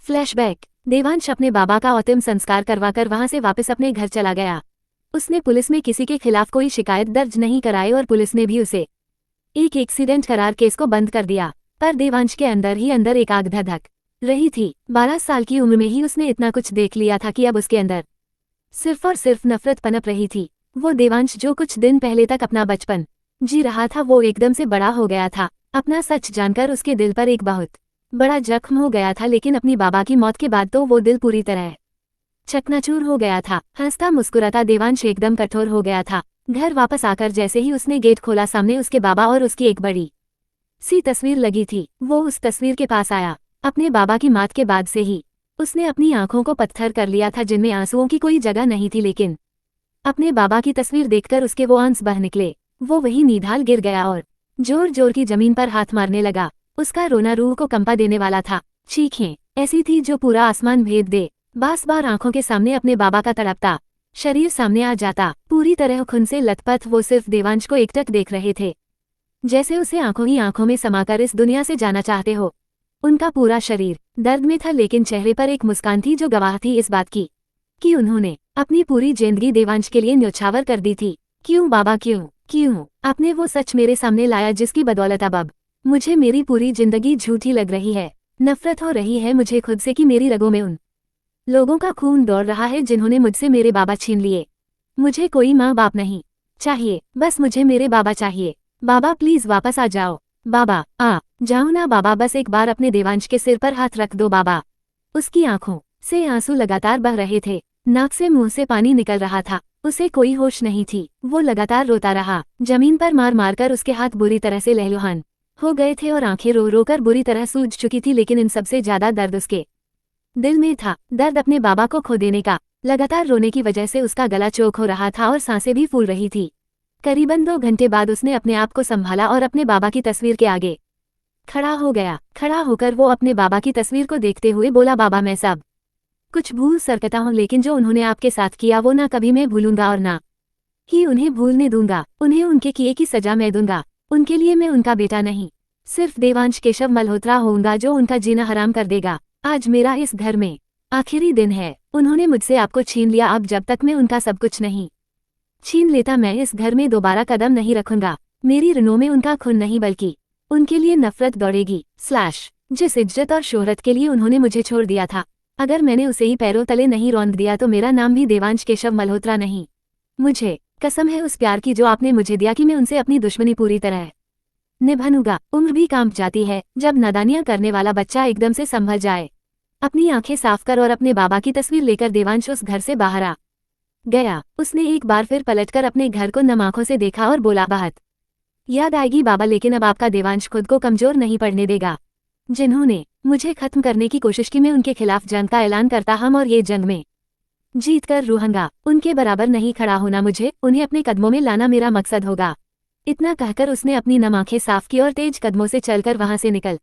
Flashback. Devansh अपने बाबा का अंतिम संस्कार करवाकर वहां से वापस अपने घर चला गया। उसने पुलिस में किसी के खिलाफ कोई शिकायत दर्ज नहीं कराई और पुलिस ने भी उसे एक एक्सीडेंट करार केस को बंद कर दिया। पर देवांश के अंदर ही अंदर एक आग धधक रही थी। 12 साल की उम्र में ही उसने इतना कुछ देख लिया था कि अब उसके अंदर सिर्फ और सिर्फ नफरत पनप रही थी। वो देवांश जो कुछ दिन पहले तक अपना बचपन जी रहा था वो एकदम से बड़ा हो गया था। अपना सच जानकर उसके दिल पर एक बहुत बड़ा जख्म हो गया था, लेकिन अपनी बाबा की मौत के बाद तो वो दिल पूरी तरह चकनाचूर हो गया था। हंसता मुस्कुराता देवांश एकदम कठोर हो गया था। घर वापस आकर जैसे ही उसने गेट खोला, सामने उसके बाबा और उसकी एक बड़ी सी तस्वीर लगी थी। वो उस तस्वीर के पास आया। अपने बाबा की मौत के बाद से ही उसने अपनी आंखों को पत्थर कर लिया था, जिनमें आंसुओं की कोई जगह नहीं थी, लेकिन अपने बाबा की तस्वीर देखकर उसके वो आंसू बह निकले। वो वही निढाल गिर गया और जोर जोर की जमीन पर हाथ मारने लगा। उसका रोना रूह को कंपा देने वाला था। चीखें ऐसी थी जो पूरा आसमान भेद दे। बार आंखों के सामने अपने बाबा का तड़पता शरीर सामने आ जाता। पूरी तरह खून से लथपथ वो सिर्फ देवांश को एकटक देख रहे थे, जैसे उसे आंखों ही आंखों में समाकर इस दुनिया से जाना चाहते हो। उनका पूरा शरीर दर्द में था, लेकिन चेहरे पर एक मुस्कान थी जो गवाह थी इस बात की कि उन्होंने अपनी पूरी जिंदगी देवांश के लिए न्योछावर कर दी थी। क्यों बाबा, क्यों आपने वो सच मेरे सामने लाया जिसकी बदौलत अब मुझे मेरी पूरी जिंदगी झूठी लग रही है। नफरत हो रही है मुझे खुद से कि मेरी रगों में उन लोगों का खून दौड़ रहा है जिन्होंने मुझसे मेरे बाबा छीन लिए। मुझे कोई माँ बाप नहीं चाहिए, बस मुझे मेरे बाबा चाहिए। बाबा प्लीज वापस आ जाओ। बाबा आ जाओ ना बाबा, बस एक बार अपने देवांश के सिर पर हाथ रख दो बाबा। उसकी आंखों से आंसू लगातार बह रहे थे। नाक से मुंह से पानी निकल रहा था। उसे कोई होश नहीं थी। वो लगातार रोता रहा। जमीन पर मार मारकर उसके हाथ बुरी तरह से लहलुहान हो गए थे और आंखें रो रो कर बुरी तरह सूज चुकी थी, लेकिन इन सबसे ज्यादा दर्द उसके दिल में था। दर्द अपने बाबा को खो देने का। लगातार रोने की वजह से उसका गला चोक हो रहा था और सांसें भी फूल रही थी। करीबन 2 घंटे बाद उसने अपने आप को संभाला और अपने बाबा की तस्वीर के आगे खड़ा हो गया। खड़ा होकर वो अपने बाबा की तस्वीर को देखते हुए बोला, बाबा मैं सब कुछ भूल सकता हूँ, लेकिन जो उन्होंने आपके साथ किया वो ना कभी मैं भूलूंगा और ना ही उन्हें भूलने दूंगा। उन्हें उनके किए की सजा मैं दूंगा। उनके लिए मैं उनका बेटा नहीं, सिर्फ देवांश केशव मल्होत्रा होऊंगा जो उनका जीना हराम कर देगा। आज मेरा इस घर में आखिरी दिन है। उन्होंने मुझसे आपको छीन लिया। अब जब तक मैं उनका सब कुछ नहीं छीन लेता मैं इस घर में दोबारा कदम नहीं रखूंगा। मेरी रणों में उनका खून नहीं बल्कि उनके लिए नफरत दौड़ेगी। जिस इज्जत और शोहरत के लिए उन्होंने मुझे छोड़ दिया था, अगर मैंने उसे ही पैरों तले नहीं रौंद दिया तो मेरा नाम भी देवांश केशव मल्होत्रा नहीं। मुझे कसम है उस प्यार की जो आपने मुझे दिया कि मैं उनसे अपनी दुश्मनी पूरी तरह निभाऊंगा। उम्र भी कांप जाती है जब नादानियां करने वाला बच्चा एकदम से संभल जाए। अपनी आंखें साफ कर और अपने बाबा की तस्वीर लेकर देवांश उस घर से बाहर आ गया। उसने एक बार फिर पलटकर अपने घर को नम आंखों से देखा और बोला, बहुत याद आएगी बाबा, लेकिन अब आपका देवांश खुद को कमजोर नहीं पड़ने देगा। जिन्होंने मुझे खत्म करने की कोशिश की, मैं उनके खिलाफ जंग का ऐलान करता हूं और ये जंग में जीत कर रूहंगा। उनके बराबर नहीं खड़ा होना मुझे, उन्हें अपने कदमों में लाना मेरा मकसद होगा। इतना कहकर उसने अपनी नम आंखें साफ की और तेज कदमों से चलकर वहां से निकल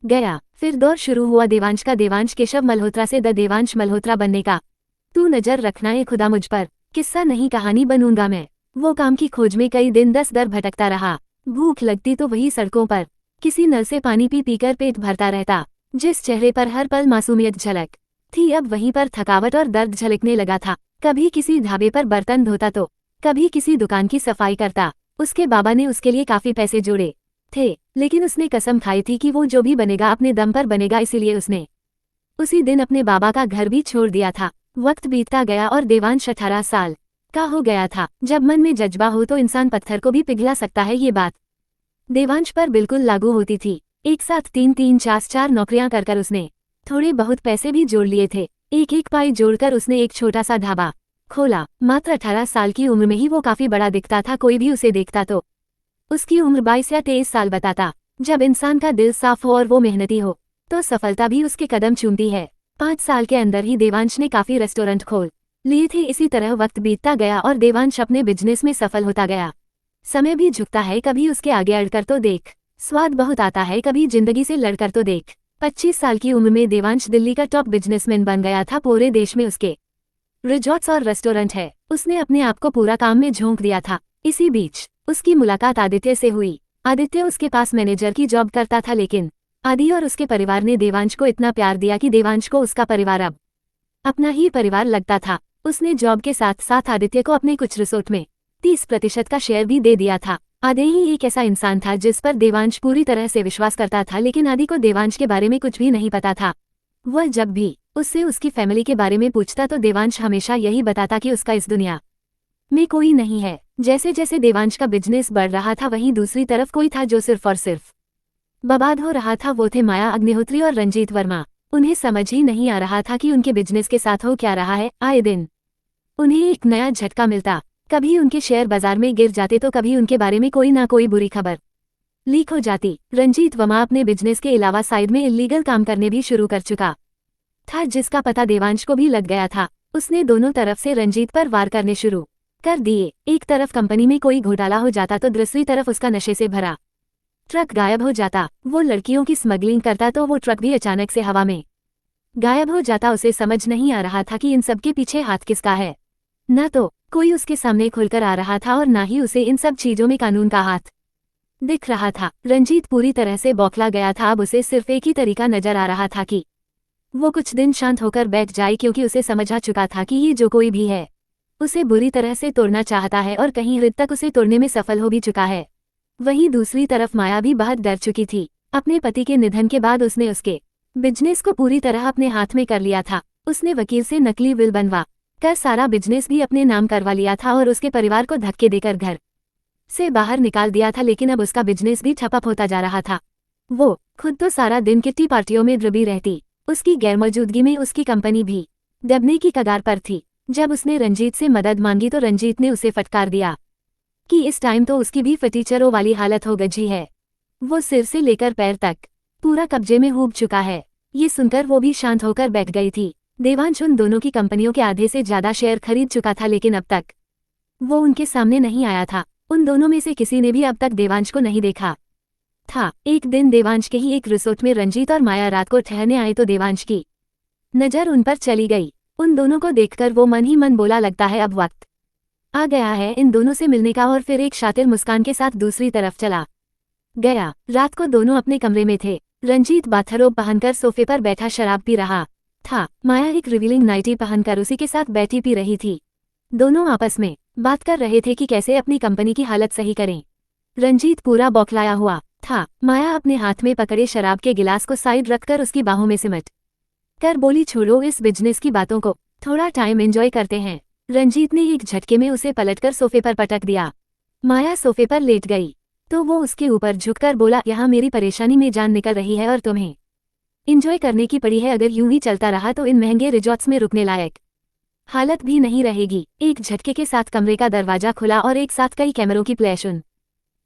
गया। फिर दौर शुरू हुआ देवांश का, देवांश केशव मल्होत्रा से द देवांश मल्होत्रा बनने का। तू नजर रखना ए खुदा मुझ पर, किस्सा नहीं कहानी बनूंगा मैं। वो काम की खोज में कई दिन 10 दर भटकता रहा। भूख लगती तो वही सड़कों पर किसी नल से पानी पी पीकर पेट भरता रहता। जिस चेहरे पर हर पल मासूमियत झलक थी, अब वहीं पर थकावट और दर्द झलकने लगा था। कभी किसी ढाबे पर बर्तन धोता तो कभी किसी दुकान की सफाई करता। उसके बाबा ने उसके लिए काफी पैसे जोड़े थे, लेकिन उसने कसम खाई थी कि वो जो भी बनेगा अपने दम पर बनेगा, इसीलिए उसने उसी दिन अपने बाबा का घर भी छोड़ दिया था। वक्त बीतता गया और देवांश 18 साल का हो गया था। जब मन में जज्बा हो तो इंसान पत्थर को भी पिघला सकता है। ये बात देवांश पर बिल्कुल लागू होती थी। एक साथ 3-4 नौकरियां कर उसने थोड़े बहुत पैसे भी जोड़ लिए थे। एक पाई जोड़कर उसने एक छोटा सा ढाबा खोला। मात्र 18 साल की उम्र में ही वो काफी बड़ा दिखता था। कोई भी उसे देखता तो उसकी उम्र 22 या 23 साल बताता। जब इंसान का दिल साफ हो और वो मेहनती हो तो सफलता भी उसके कदम चूमती है। 5 साल के अंदर ही देवांश ने काफी रेस्टोरेंट खोल लिए थे। इसी तरह वक्त बीतता गया और देवांश अपने बिजनेस में सफल होता गया। समय भी झुकता है, कभी उसके आगे अड़कर तो देख। स्वाद बहुत आता है, कभी जिंदगी से लड़कर तो देख। 25 साल की उम्र में देवांश दिल्ली का टॉप बिजनेसमैन बन गया था। पूरे देश में उसके रिजॉर्ट्स और रेस्टोरेंट है। उसने अपने आप को पूरा काम में झोंक दिया था। इसी बीच उसकी मुलाकात आदित्य से हुई। आदित्य उसके पास मैनेजर की जॉब करता था, लेकिन आदि और उसके परिवार ने देवांश को इतना प्यार दिया कि देवांश को उसका परिवार अब अपना ही परिवार लगता था। उसने जॉब के साथ साथ आदित्य को अपने कुछ रिसोर्ट में 30% का शेयर भी दे दिया था। आदि ही एक ऐसा इंसान था जिस पर देवांश पूरी तरह से विश्वास करता था, लेकिन आदि को देवांश के बारे में कुछ भी नहीं पता था। वह जब भी उससे उसकी फैमिली के बारे में पूछता तो देवांश हमेशा यही बताता कि उसका इस दुनिया में कोई नहीं है। जैसे जैसे देवांश का बिजनेस बढ़ रहा था, वहीं दूसरी तरफ कोई था जो सिर्फ और सिर्फ बर्बाद हो रहा था। वो थे माया अग्निहोत्री और रंजीत वर्मा। उन्हें समझ ही नहीं आ रहा था कि उनके बिजनेस के साथ हो क्या रहा है। आए दिन उन्हें एक नया झटका मिलता। कभी उनके शेयर बाजार में गिर जाते तो कभी उनके बारे में कोई ना कोई बुरी खबर लीक हो जाती। रंजीत वर्मा अपने बिजनेस के अलावा साइड में इलीगल काम करने भी शुरू कर चुका था, जिसका पता देवांश को भी लग गया था। उसने दोनों तरफ से रंजीत पर वार करने शुरू कर दिए। एक तरफ कंपनी में कोई घोटाला हो जाता तो दूसरी तरफ उसका नशे से भरा ट्रक गायब हो जाता। वो लड़कियों की स्मगलिंग करता तो वो ट्रक भी अचानक से हवा में गायब हो जाता। उसे समझ नहीं आ रहा था कि इन सब के पीछे हाथ किसका है। न तो कोई उसके सामने खुलकर आ रहा था और ना ही उसे इन सब चीजों में कानून का हाथ दिख रहा था। रंजीत पूरी तरह से बौखला गया था। अब उसे सिर्फ एक ही तरीका नजर आ रहा था कि वो कुछ दिन शांत होकर बैठ जाए, क्योंकि उसे समझ आ चुका था कि ये जो कोई भी है उसे बुरी तरह से तोड़ना चाहता है और कहीं हद तक उसे तोड़ने में सफल हो भी चुका है। वहीं दूसरी तरफ माया भी बहुत डर चुकी थी। अपने पति के निधन के बाद उसने उसके बिजनेस को पूरी तरह अपने हाथ में कर लिया था। उसने वकील से नकली विल बनवा कर सारा बिजनेस भी अपने नाम करवा लिया था और उसके परिवार को धक्के देकर घर से बाहर निकाल दिया था। लेकिन अब उसका बिजनेस भी ठप होता जा रहा था। वो खुद तो सारा दिन किट्टी पार्टियों में डूबी रहती। उसकी गैरमौजूदगी में उसकी कंपनी भी डूबने की कगार पर थी। जब उसने रंजीत से मदद मांगी तो रंजीत ने उसे फटकार दिया कि इस टाइम तो उसकी भी फटीचरों वाली हालत हो गई है। वो सिर से लेकर पैर तक पूरा कब्जे में डूब चुका है। ये सुनकर वो भी शांत होकर बैठ गई थी। देवांश उन दोनों की कंपनियों के आधे से ज्यादा शेयर खरीद चुका था, लेकिन अब तक वो उनके सामने नहीं आया था। उन दोनों में से किसी ने भी अब तक देवांश को नहीं देखा था। एक दिन देवांश के ही एक रिसोर्ट में रंजीत और माया रात को ठहरने आए तो देवांश की नजर उन पर चली गई। उन दोनों को देखकर वो मन ही मन बोला, लगता है अब वक्त आ गया है इन दोनों से मिलने का। और फिर एक शातिर मुस्कान के साथ दूसरी तरफ चला गया। रात को दोनों अपने कमरे में थे। रंजीत बाथरोब पहनकर सोफे पर बैठा शराब पी रहा था। माया एक रिवीलिंग नाइटी पहनकर उसी के साथ बैठी पी रही थी। दोनों आपस में बात कर रहे थे कि कैसे अपनी कंपनी की हालत सही करें। रंजीत पूरा बौखलाया हुआ था। माया अपने हाथ में पकड़े शराब के गिलास को साइड रखकर उसकी बाहों में सिमट कर बोली, छोड़ो इस बिजनेस की बातों को, थोड़ा टाइम एंजॉय करते हैं। रंजीत ने एक झटके में उसे पलटकर सोफे पर पटक दिया। माया सोफे पर लेट गई तो वो उसके ऊपर झुककर बोला, यहाँ मेरी परेशानी में जान निकल रही है और तुम्हें एंजॉय करने की पड़ी है। अगर यूं ही चलता रहा तो इन महंगे रिजॉर्ट्स में रुकने लायक हालत भी नहीं रहेगी। एक झटके के साथ कमरे का दरवाजा खुला और एक साथ कई कैमरों की फ्लैश उन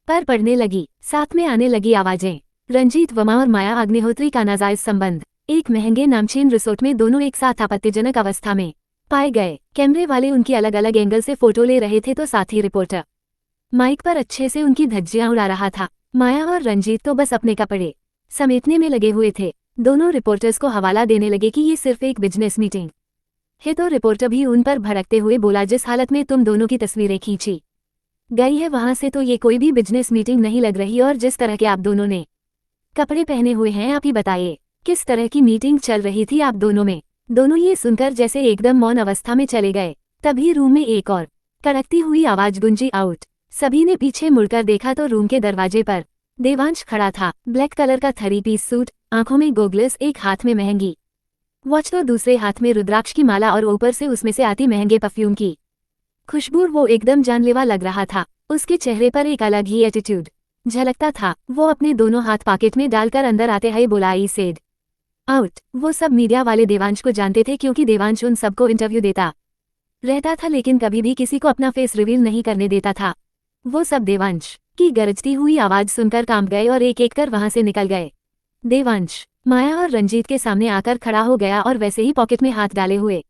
पर पड़ने लगी। साथ में आने लगी आवाजें। रंजीत वर्मा और माया अग्निहोत्री का नाजायज संबंध। एक महंगे नामचीन रिसोर्ट में दोनों एक साथ आपत्तिजनक अवस्था में पाए गए। कैमरे वाले उनकी अलग अलग एंगल से फोटो ले रहे थे तो साथ ही रिपोर्टर माइक पर अच्छे से उनकी धज्जियां उड़ा रहा था। माया और रंजीत तो बस अपने कपड़े समेटने में लगे हुए थे। दोनों रिपोर्टर्स को हवाला देने लगे कि ये सिर्फ एक बिजनेस मीटिंग है। तो रिपोर्टर भी उन पर भड़कते हुए बोला, जिस हालत में तुम दोनों की तस्वीरें खींची गई है वहां से तो ये कोई भी बिजनेस मीटिंग नहीं लग रही। और जिस तरह के आप दोनों ने कपड़े पहने हुए हैं, आप ही बताइए किस तरह की मीटिंग चल रही थी आप दोनों में। दोनों ये सुनकर जैसे एकदम मौन अवस्था में चले गए। तभी रूम में एक और कड़कती हुई आवाज गूंजी आउट। सभी ने पीछे मुड़कर देखा तो रूम के दरवाजे पर देवांश खड़ा था। ब्लैक कलर का 3 पीस सूट, आंखों में गोगल्स, एक हाथ में महंगी वॉच तो दूसरे हाथ में रुद्राक्ष की माला और ऊपर से उसमें से आती महंगे परफ्यूम की खुशबू। वो एकदम जानलेवा लग रहा था। उसके चेहरे पर एक अलग ही एटीट्यूड झलकता था। वो अपने दोनों हाथ पॉकेट में डालकर अंदर आते हुए बोला, आई सेड आउट। वो सब मीडिया वाले देवांश को जानते थे क्योंकि देवांश उन सबको इंटरव्यू देता रहता था, लेकिन कभी भी किसी को अपना फेस रिवील नहीं करने देता था। वो सब देवांश की गरजती हुई आवाज सुनकर कांप गए और एक एक कर वहां से निकल गए। देवांश माया और रंजीत के सामने आकर खड़ा हो गया और वैसे ही पॉकेट में हाथ डाले हुए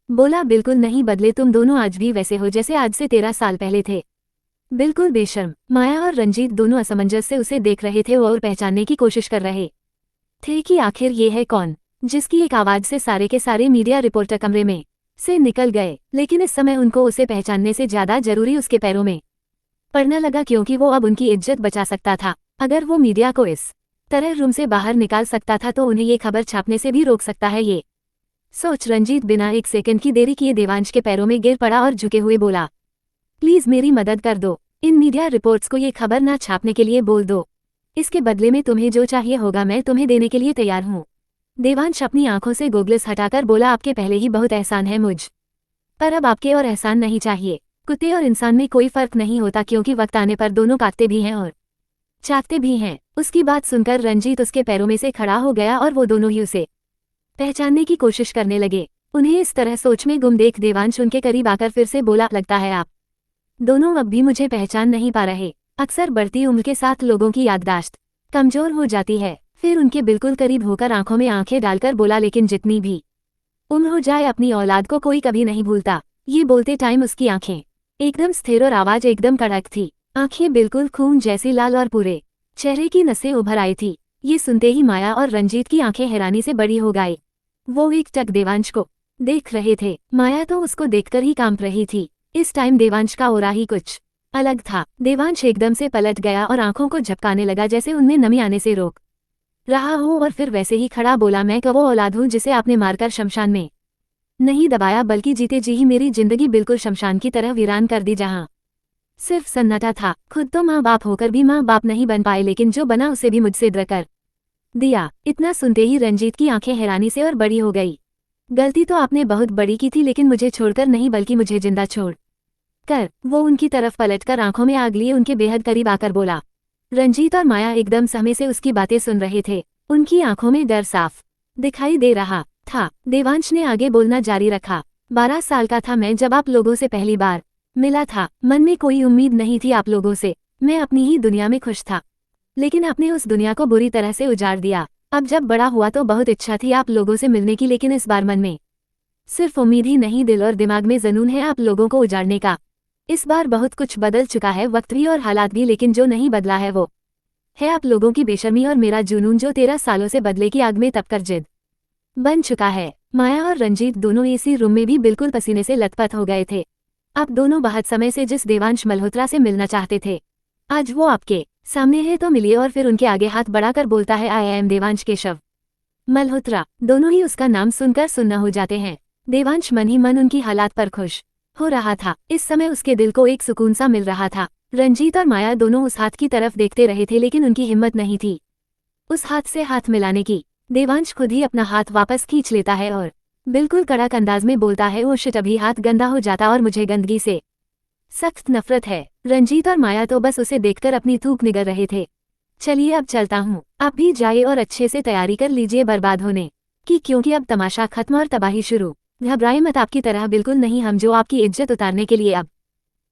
बोला, बिल्कुल नहीं बदले, तुम दोनों आज भी वैसे हो जैसे आज से 13 साल पहले थे। बिल्कुल बेशर्म। माया और रंजीत दोनों असमंजस से उसे देख रहे थे और पहचानने की कोशिश कर रहे थे कि आखिर ये है कौन, जिसकी एक आवाज से सारे के सारे मीडिया रिपोर्टर कमरे में से निकल गए। लेकिन इस समय उनको उसे पहचानने से ज्यादा जरूरी उसके पैरों में पड़ना लगा, क्योंकि वो अब उनकी इज्जत बचा सकता था। अगर वो मीडिया को इस तरह रूम से बाहर निकाल सकता था तो उन्हें ये खबर छापने से भी रोक सकता है। ये सोच रंजीत बिना एक सेकंड की देरी किए देवांश के पैरों में गिर पड़ा और झुके हुए बोला, प्लीज मेरी मदद कर दो। इन मीडिया रिपोर्ट्स को ये खबर ना छापने के लिए बोल दो। इसके बदले में तुम्हें जो चाहिए होगा मैं तुम्हें देने के लिए तैयार हूँ। देवांश अपनी आंखों से गोगल्स हटाकर बोला, आपके पहले ही बहुत एहसान है मुझ पर, अब आपके और एहसान नहीं चाहिए। कुत्ते और इंसान में कोई फर्क नहीं होता क्योंकि वक्त आने पर दोनों काटते भी हैं और चाटते भी हैं। उसकी बात सुनकर रंजीत उसके पैरों में से खड़ा हो गया और वो दोनों ही उसे पहचानने की कोशिश करने लगे। उन्हें इस तरह सोच में गुम देख देवांश उनके करीब आकर फिर से बोला, लगता है आप दोनों अब भी मुझे पहचान नहीं पा रहे। अक्सर बढ़ती उम्र के साथ लोगों की याददाश्त कमजोर हो जाती है। फिर उनके बिल्कुल करीब होकर आंखों में आंखें डालकर बोला, लेकिन जितनी भी उम्र हो जाए अपनी औलाद को कोई कभी नहीं भूलता। ये बोलते टाइम उसकी आंखें एकदम स्थिर और आवाज एकदम कड़क थी। आंखें बिल्कुल खून जैसी लाल और पूरे चेहरे की नसें उभर आई थी। ये सुनते ही माया और रंजीत की आंखें हैरानी से बड़ी हो गई। वो एक टक देवांश को देख रहे थे। माया तो उसको देखकर ही कांप रही थी। इस टाइम देवांश का ओरा ही कुछ अलग था। देवांश एकदम से पलट गया और आंखों को झपकाने लगा जैसे उनमें नमी आने से रोक रहा हो, और फिर वैसे ही खड़ा बोला, मैं वो औलाद हूँ जिसे आपने मारकर शमशान में नहीं दबाया, बल्कि जीते जी ही मेरी जिंदगी बिल्कुल शमशान की तरह वीरान कर दी, जहाँ सिर्फ सन्नाटा था। खुद तो माँ बाप होकर भी माँ बाप नहीं बन पाए, लेकिन जो बना उसे भी मुझसे डर कर दिया। इतना सुनते ही रंजीत की आंखें हैरानी से और बड़ी हो गई। गलती तो आपने बहुत बड़ी की थी, लेकिन मुझे छोड़कर नहीं बल्कि मुझे जिंदा छोड़ कर। वो उनकी तरफ पलटकर आंखों में आग लिए उनके बेहद करीब आकर बोला। रंजीत और माया एकदम समय से उसकी बातें सुन रहे थे। उनकी आंखों में डर साफ दिखाई दे रहा था। देवांश ने आगे बोलना जारी रखा, 12 साल का था मैं जब आप लोगों से पहली बार मिला था। मन में कोई उम्मीद नहीं थी आप लोगों से, मैं अपनी ही दुनिया में खुश था, लेकिन आपने उस दुनिया को बुरी तरह से उजाड़ दिया। अब जब बड़ा हुआ तो बहुत इच्छा थी आप लोगों से मिलने की, लेकिन इस बार मन में सिर्फ उम्मीद ही नहीं, दिल और दिमाग में जुनून है आप लोगों को उजाड़ने का। इस बार बहुत कुछ बदल चुका है, वक्त भी और हालात भी, लेकिन जो नहीं बदला है वो है आप लोगों की बेशर्मी और मेरा जुनून, जो 13 सालों से बदले की आग में तपकर जिद बन चुका है। माया और रंजीत दोनों एसी रूम में भी बिल्कुल पसीने से लथपथ हो गए थे। आप दोनों बहुत समय से जिस देवांश मल्होत्रा से मिलना चाहते थे, आज वो आपके सामने है तो मिलिए। और फिर उनके आगे हाथ बढ़ाकर बोलता है, आई एम देवांश केशव मल्होत्रा। दोनों ही उसका नाम सुनकर सुन्न हो जाते हैं। देवांश मन ही मन उनकी हालात पर खुश हो रहा था। इस समय उसके दिल को एक सुकून सा मिल रहा था। रंजीत और माया दोनों उस हाथ की तरफ देखते रहे थे, लेकिन उनकी हिम्मत नहीं थी उस हाथ से हाथ मिलाने की। देवांश खुद ही अपना हाथ वापस खींच लेता है और बिल्कुल कड़क अंदाज में बोलता है, ओ शिट, अभी हाथ गंदा हो जाता और मुझे गंदगी से सख्त नफरत है। रंजीत और माया तो बस उसे देखकर अपनी थूक निगल रहे थे। चलिए अब चलता हूँ, आप भी जाइए और अच्छे से तैयारी कर लीजिए बर्बाद होने की, क्योंकि अब तमाशा खत्म और तबाही शुरू। घबराए मत, आपकी तरह बिल्कुल नहीं, हम जो आपकी इज्जत उतारने के लिए अब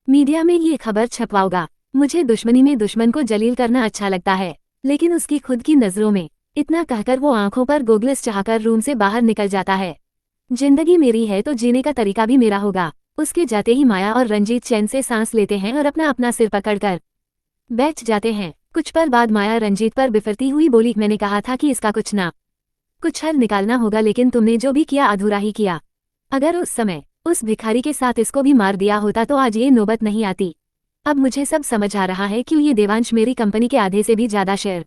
मीडिया में ये खबर छपवाऊंगा। मुझे दुश्मनी में दुश्मन को जलील करना अच्छा लगता है, लेकिन उसकी खुद की नजरों में। इतना कहकर वो आंखों पर गोगल्स चढ़ाकर रूम से बाहर निकल जाता है। जिंदगी मेरी है तो जीने का तरीका भी मेरा होगा। उसके जाते ही माया और रंजीत चैन से सांस लेते हैं और अपना अपना सिर पकड़कर बैठ जाते हैं। कुछ पल बाद माया रंजीत पर बिफरती हुई बोली, मैंने कहा था कि इसका कुछ हल निकालना होगा, लेकिन तुमने जो भी किया अधूरा ही किया। अगर उस समय उस भिखारी के साथ इसको भी मार दिया होता तो आज ये नौबत नहीं आती। अब मुझे सब समझ आ रहा है क्यों ये देवांश मेरी कंपनी के आधे से भी ज्यादा शेयर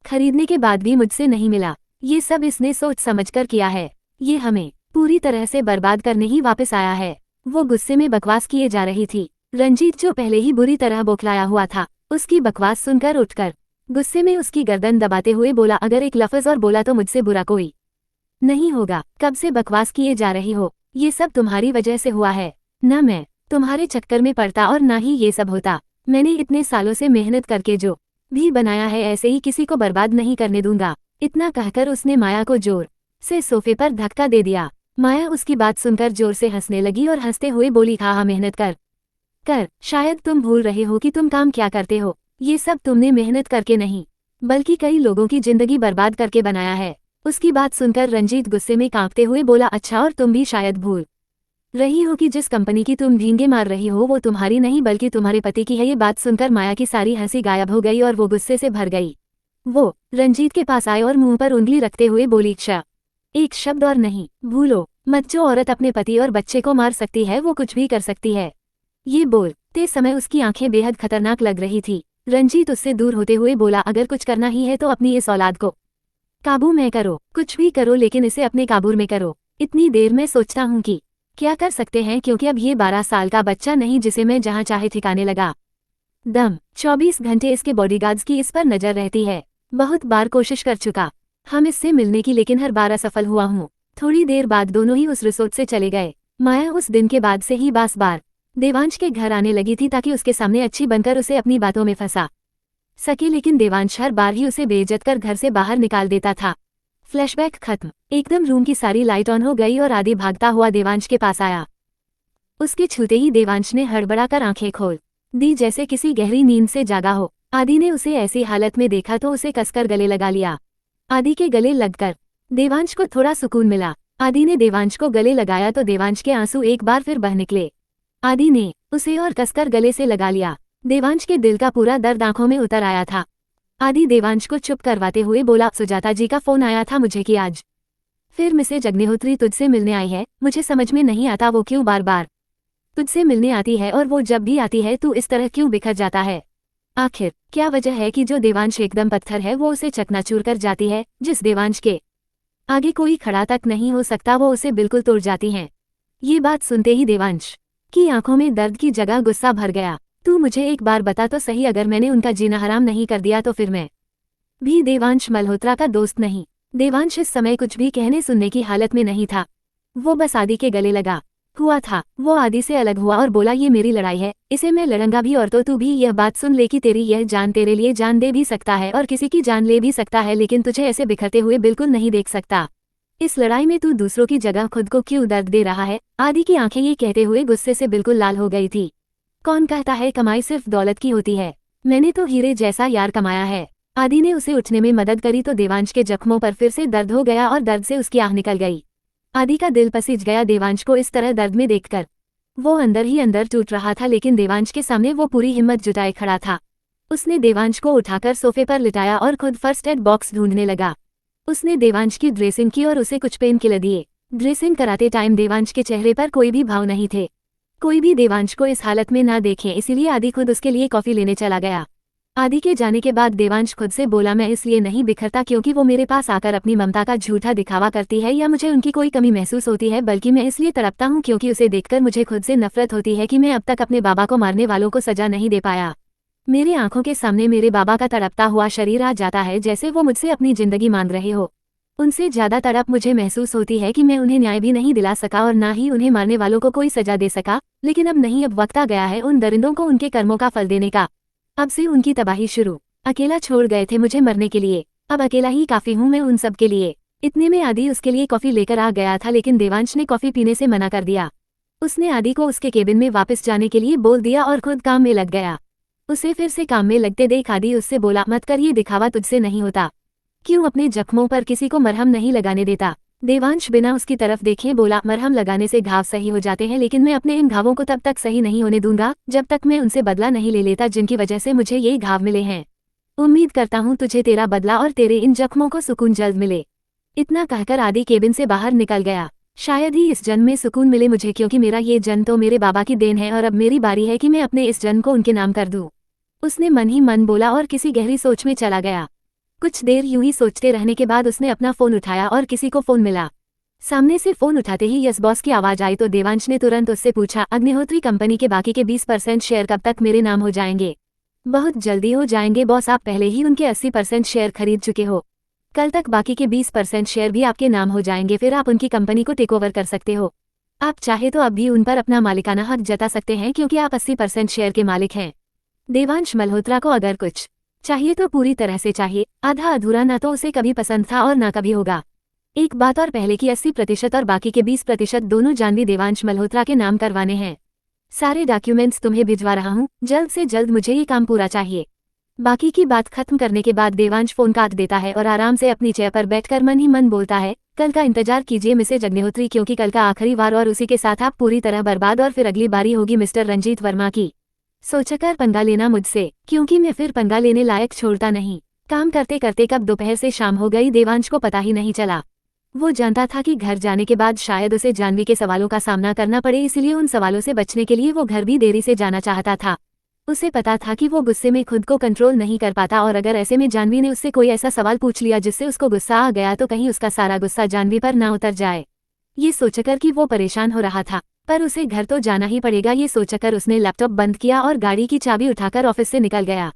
खरीदने के बाद भी मुझसे नहीं मिला। ये सब इसने सोच समझकर किया है। ये हमें पूरी तरह से बर्बाद करने ही वापस आया है। वो गुस्से में बकवास किए जा रही थी। रंजीत जो पहले ही बुरी तरह बौखलाया हुआ था, उसकी बकवास सुनकर उठकर गुस्से में उसकी गर्दन दबाते हुए बोला, अगर एक लफ्ज और बोला तो मुझसे बुरा कोई नहीं होगा। कब से बकवास किए जा रही हो, ये सब तुम्हारी वजह से हुआ है। न मैं तुम्हारे चक्कर में पड़ता और ना ही ये सब होता। मैंने इतने सालों से मेहनत करके जो भी बनाया है ऐसे ही किसी को बर्बाद नहीं करने दूंगा। इतना कहकर उसने माया को जोर से सोफे पर धक्का दे दिया। माया उसकी बात सुनकर जोर से हंसने लगी और हंसते हुए बोली, हाँ मेहनत कर शायद तुम भूल रहे हो कि तुम काम क्या करते हो। ये सब तुमने मेहनत करके नहीं, बल्कि कई लोगों की जिंदगी बर्बाद करके बनाया है। उसकी बात सुनकर रंजीत गुस्से में कांपते हुए बोला, अच्छा, और तुम भी शायद भूल रही हो कि जिस कंपनी की तुम भींगे मार रही हो वो तुम्हारी नहीं बल्कि तुम्हारे पति की है। ये बात सुनकर माया की सारी हंसी गायब हो गई और वो गुस्से से भर गई। वो रंजीत के पास आए और मुंह पर उंगली रखते हुए बोली, अच्छा, एक शब्द और नहीं भूलो मत। जो औरत अपने पति और बच्चे को मार सकती है वो कुछ भी कर सकती है। ये बोलते समय उसकी आंखें बेहद खतरनाक लग रही थी। रंजीत उससे दूर होते हुए बोला, अगर कुछ करना ही है तो अपनी इस औलाद को काबू में करो, कुछ भी करो लेकिन इसे अपने काबू में करो। इतनी देर में सोचता हूँ कि क्या कर सकते हैं, क्योंकि अब ये 12 साल का बच्चा नहीं जिसे मैं जहाँ चाहे ठिकाने लगा दम। 24 घंटे इसके बॉडीगार्ड्स की इस पर नजर रहती है। बहुत बार कोशिश कर चुका हम इससे मिलने की, लेकिन हर बार असफल हुआ हूँ। थोड़ी देर बाद दोनों ही उस रिसोर्ट से चले गए। माया उस दिन के बाद से ही बार देवांश के घर आने लगी थी ताकि उसके सामने अच्छी बनकर उसे अपनी बातों में फंसा सके, लेकिन देवांश हर बार ही उसे बेइज्जत कर घर से बाहर निकाल देता था। फ्लैशबैक खत्म। एकदम रूम की सारी लाइट ऑन हो गई और आदि भागता हुआ देवांश के पास आया। उसके छूते ही देवांश ने हड़बड़ाकर आंखें खोल दी, जैसे किसी गहरी नींद से जागा हो। आदि ने उसे ऐसी हालत में देखा तो उसे कसकर गले लगा लिया। आदि के गले लगकर देवांश को थोड़ा सुकून मिला। आदि ने देवांश को गले लगाया तो देवांश के आंसू एक बार फिर बह निकले। आदि ने उसे और कसकर गले से लगा लिया। देवांश के दिल का पूरा दर्द आंखों में उतर आया था। आदि देवांश को चुप करवाते हुए बोला, सुजाता जी का फोन आया था मुझे कि आज फिर मिसेज अग्निहोत्री तुझसे मिलने आई है। मुझे समझ में नहीं आता वो क्यों बार बार तुझसे मिलने आती है, और वो जब भी आती है तू इस तरह क्यों बिखर जाता है। आखिर क्या वजह है कि जो देवांश एकदम पत्थर है वो उसे चकनाचूर कर जाती है। जिस देवांश के आगे कोई खड़ा तक नहीं हो सकता वो उसे बिल्कुल तोड़ जाती हैं। ये बात सुनते ही देवांश की आंखों में दर्द की जगह गुस्सा भर गया। तू मुझे एक बार बता तो सही, अगर मैंने उनका जीना हराम नहीं कर दिया तो फिर मैं भी देवांश मल्होत्रा का दोस्त नहीं। देवांश इस समय कुछ भी कहने सुनने की हालत में नहीं था। वो बस आदि के गले लगा हुआ था। वो आदि से अलग हुआ और बोला, ये मेरी लड़ाई है, इसे मैं लड़ूंगा भी, और तो तू भी यह बात सुन ले कि तेरी यह जान तेरे लिए जान दे भी सकता है और किसी की जान ले भी सकता है, लेकिन तुझे ऐसे बिखरते हुए बिल्कुल नहीं देख सकता। इस लड़ाई में तू दूसरों की जगह खुद को क्यों दर्द दे रहा है। आदि की आंखें ये कहते हुए गुस्से से बिल्कुल लाल हो गई थी। कौन कहता है कमाई सिर्फ दौलत की होती है, मैंने तो हीरे जैसा यार कमाया है। आदि ने उसे उठने में मदद करी तो देवांश के जख्मों पर फिर से दर्द हो गया और दर्द से उसकी आह निकल गई। आदि का दिल पसीज गया देवांश को इस तरह दर्द में देखकर। वो अंदर ही अंदर टूट रहा था, लेकिन देवांश के सामने वो पूरी हिम्मत जुटाए खड़ा था। उसने देवांश को उठाकर सोफे पर लिटाया और खुद फर्स्ट एड बॉक्स ढूंढने लगा। उसने देवांश की ड्रेसिंग की और उसे कुछ पेन किलर दिए। ड्रेसिंग कराते टाइम देवांश के चेहरे पर कोई भी भाव नहीं थे। कोई भी देवांश को इस हालत में ना देखे, इसीलिए आदि खुद उसके लिए कॉफी लेने चला गया। आदि के जाने के बाद देवांश खुद से बोला, मैं इसलिए नहीं बिखरता क्योंकि वो मेरे पास आकर अपनी ममता का झूठा दिखावा करती है या मुझे उनकी कोई कमी महसूस होती है, बल्कि मैं इसलिए तड़पता हूँ क्योंकि उसे देखकर मुझे खुद से नफरत होती है कि मैं अब तक अपने बाबा को मारने वालों को सजा नहीं दे पाया। मेरे आंखों के सामने मेरे बाबा का तड़पता हुआ शरीर आ जाता है, जैसे वो मुझसे अपनी जिंदगी मांग रहे हो। उनसे ज्यादा तड़प मुझे महसूस होती है कि मैं उन्हें न्याय भी नहीं दिला सका और ना ही उन्हें मारने वालों को कोई सजा दे सका। लेकिन अब नहीं, अब वक्त आ गया है उन दरिंदों को उनके कर्मों का फल देने का। अब से उनकी तबाही शुरू। अकेला छोड़ गए थे मुझे मरने के लिए, अब अकेला ही काफी हूँ मैं उन सब के लिए। इतने में आदि उसके लिए कॉफी लेकर आ गया था, लेकिन देवांश ने कॉफी पीने से मना कर दिया। उसने आदि को उसके केबिन में वापस जाने के लिए बोल दिया और खुद काम में लग गया। उसे फिर से काम में लगते देख आदि उससे बोला, मत कर, ये दिखावा तुझसे नहीं होता। क्यों अपने जख्मों पर किसी को मरहम नहीं लगाने देता। देवांश बिना उसकी तरफ देखे बोला, मरहम लगाने से घाव सही हो जाते हैं, लेकिन मैं अपने इन घावों को तब तक सही नहीं होने दूंगा जब तक मैं उनसे बदला नहीं ले लेता जिनकी वजह से मुझे ये घाव मिले हैं। उम्मीद करता हूँ तुझे तेरा बदला और तेरे इन जख्मों को सुकून जल्द मिले। इतना कहकर आदि केबिन से बाहर निकल गया। शायद ही इस जन्म में सुकून मिले मुझे, क्योंकि मेरा ये जन्म तो मेरे बाबा की देन है और अब मेरी बारी है कि मैं अपने इस जन्म को उनके नाम कर दूं। उसने मन ही मन बोला और किसी गहरी सोच में चला गया। कुछ देर यूं ही सोचते रहने के बाद उसने अपना फोन उठाया और किसी को फोन मिला। सामने से फोन उठाते ही यस बॉस की आवाज आई तो देवांश ने तुरंत उससे पूछा, अग्निहोत्री कंपनी के बाकी के 20% शेयर कब तक मेरे नाम हो जाएंगे। बहुत जल्दी हो जाएंगे बॉस, आप पहले ही उनके 80% शेयर खरीद चुके हो। कल तक बाकी के 20% शेयर भी आपके नाम हो जाएंगे, फिर आप उनकी कंपनी को टेक ओवर कर सकते हो। आप चाहे तो अब भी उन पर अपना मालिकाना हक जता सकते हैं क्योंकि आप 80% शेयर के मालिक हैं। देवांश मल्होत्रा को अगर कुछ चाहिए तो पूरी तरह से चाहिए, आधा अधूरा ना तो उसे कभी पसंद था और ना कभी होगा। एक बात और, पहले की 80% और बाकी के 20% दोनों जानवी देवांश मल्होत्रा के नाम करवाने हैं। सारे डॉक्यूमेंट्स तुम्हें भिजवा रहा हूँ, जल्द से जल्द मुझे ये काम पूरा चाहिए। बाकी की बात खत्म करने के बाद देवांश फोन काट देता है और आराम से अपनी चेयर पर बैठकर मन ही मन बोलता है, कल का इंतजार कीजिए मिसेज अग्निहोत्री, क्योंकि कल का आखिरी वार और उसी के साथ आप पूरी तरह बर्बाद, और फिर अगली बारी होगी मिस्टर रंजीत वर्मा की। सोचकर पंगा लेना मुझसे, क्योंकि मैं फिर पंगा लेने लायक छोड़ता नहीं। काम करते करते कब दोपहर से शाम हो गई देवांश को पता ही नहीं चला। वो जानता था कि घर जाने के बाद शायद उसे जानवी के सवालों का सामना करना पड़े, इसलिए उन सवालों से बचने के लिए वो घर भी देरी से जाना चाहता था। उसे पता था कि वो गुस्से में खुद को कंट्रोल नहीं कर पाता और अगर ऐसे में जानवी ने उससे कोई ऐसा सवाल पूछ लिया जिससे उसको गुस्सा आ गया तो कहीं उसका सारा गुस्सा जानवी पर ना उतर जाए। ये सोचकर कि वो परेशान हो रहा था, पर उसे घर तो जाना ही पड़ेगा, ये सोचकर उसने लैपटॉप बंद किया और गाड़ी की चाबी उठाकर ऑफिस से निकल गया।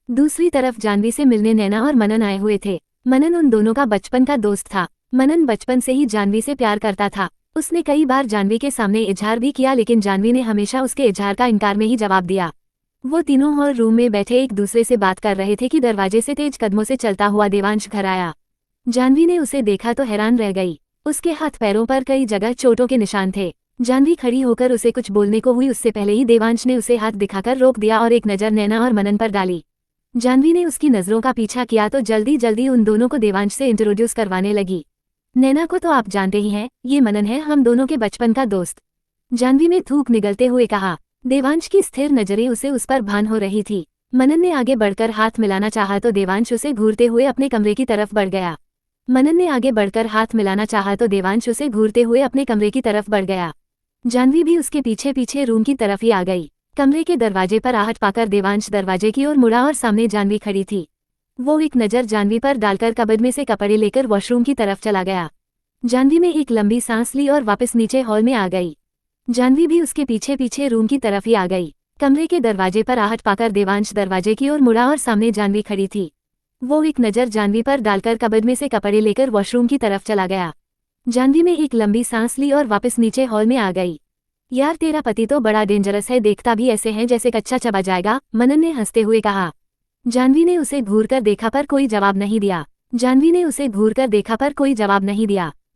दूसरी तरफ जानवी से मिलने नैना और मनन आए हुए थे। मनन उन दोनों का बचपन का दोस्त था। मनन बचपन से ही जानवी से प्यार करता था। उसने कई बार जानवी के सामने इजहार भी किया लेकिन जानवी ने हमेशा उसके इजहार का इनकार में ही जवाब दिया। वो तीनों हॉल रूम में बैठे एक दूसरे से बात कर रहे थे कि दरवाजे से तेज कदमों से चलता हुआ देवांश घर आया। जानवी ने उसे देखा तो हैरान रह गई। उसके हाथ पैरों पर कई जगह चोटों के निशान थे। जानवी खड़ी होकर उसे कुछ बोलने को हुई उससे पहले ही देवांश ने उसे हाथ दिखाकर रोक दिया और एक नज़र नैना और मनन पर डाली। जानवी ने उसकी नज़रों का पीछा किया तो जल्दी जल्दी उन दोनों को देवांश से इंट्रोड्यूस करवाने लगी। नैना को तो आप जानते ही हैं, ये मनन है, हम दोनों के बचपन का दोस्त। जानवी ने थूक निगलते हुए कहा। देवांश की स्थिर नजरें उसे उस पर भान हो रही थी। मनन ने आगे बढ़कर हाथ मिलाना चाहा तो देवांश उसे घूरते हुए अपने कमरे की तरफ बढ़ गया। मनन ने आगे बढ़कर हाथ मिलाना चाहा तो देवांश उसे घूरते हुए अपने कमरे की तरफ बढ़ गया। जानवी भी उसके पीछे पीछे रूम की तरफ ही आ गई। कमरे के दरवाजे पर आहट पाकर देवांश दरवाजे की ओर मुड़ा और सामने जानवी खड़ी थी। वो एक नज़र जानवी पर डालकर कबर्ड में से कपड़े लेकर वॉशरूम की तरफ चला गया। जानवी में एक लंबी सांस ली और वापस नीचे हॉल में आ गई। जानवी भी उसके पीछे पीछे रूम की तरफ ही आ गई। कमरे के दरवाजे पर आहट पाकर देवांश दरवाजे की ओर मुड़ा और सामने जानवी खड़ी थी। वो एक नज़र जानवी पर डालकर कबर्ड में से कपड़े लेकर वॉशरूम की तरफ चला गया। जानवी में एक लंबी सांस ली और वापस नीचे हॉल में आ गई। यार तेरा पति तो बड़ा डेंजरस है, देखता भी ऐसे है जैसे कच्चा चबा जाएगा, मनन ने हंसते हुए कहा। जानवी ने उसे घूर कर देखा पर कोई जवाब नहीं दिया।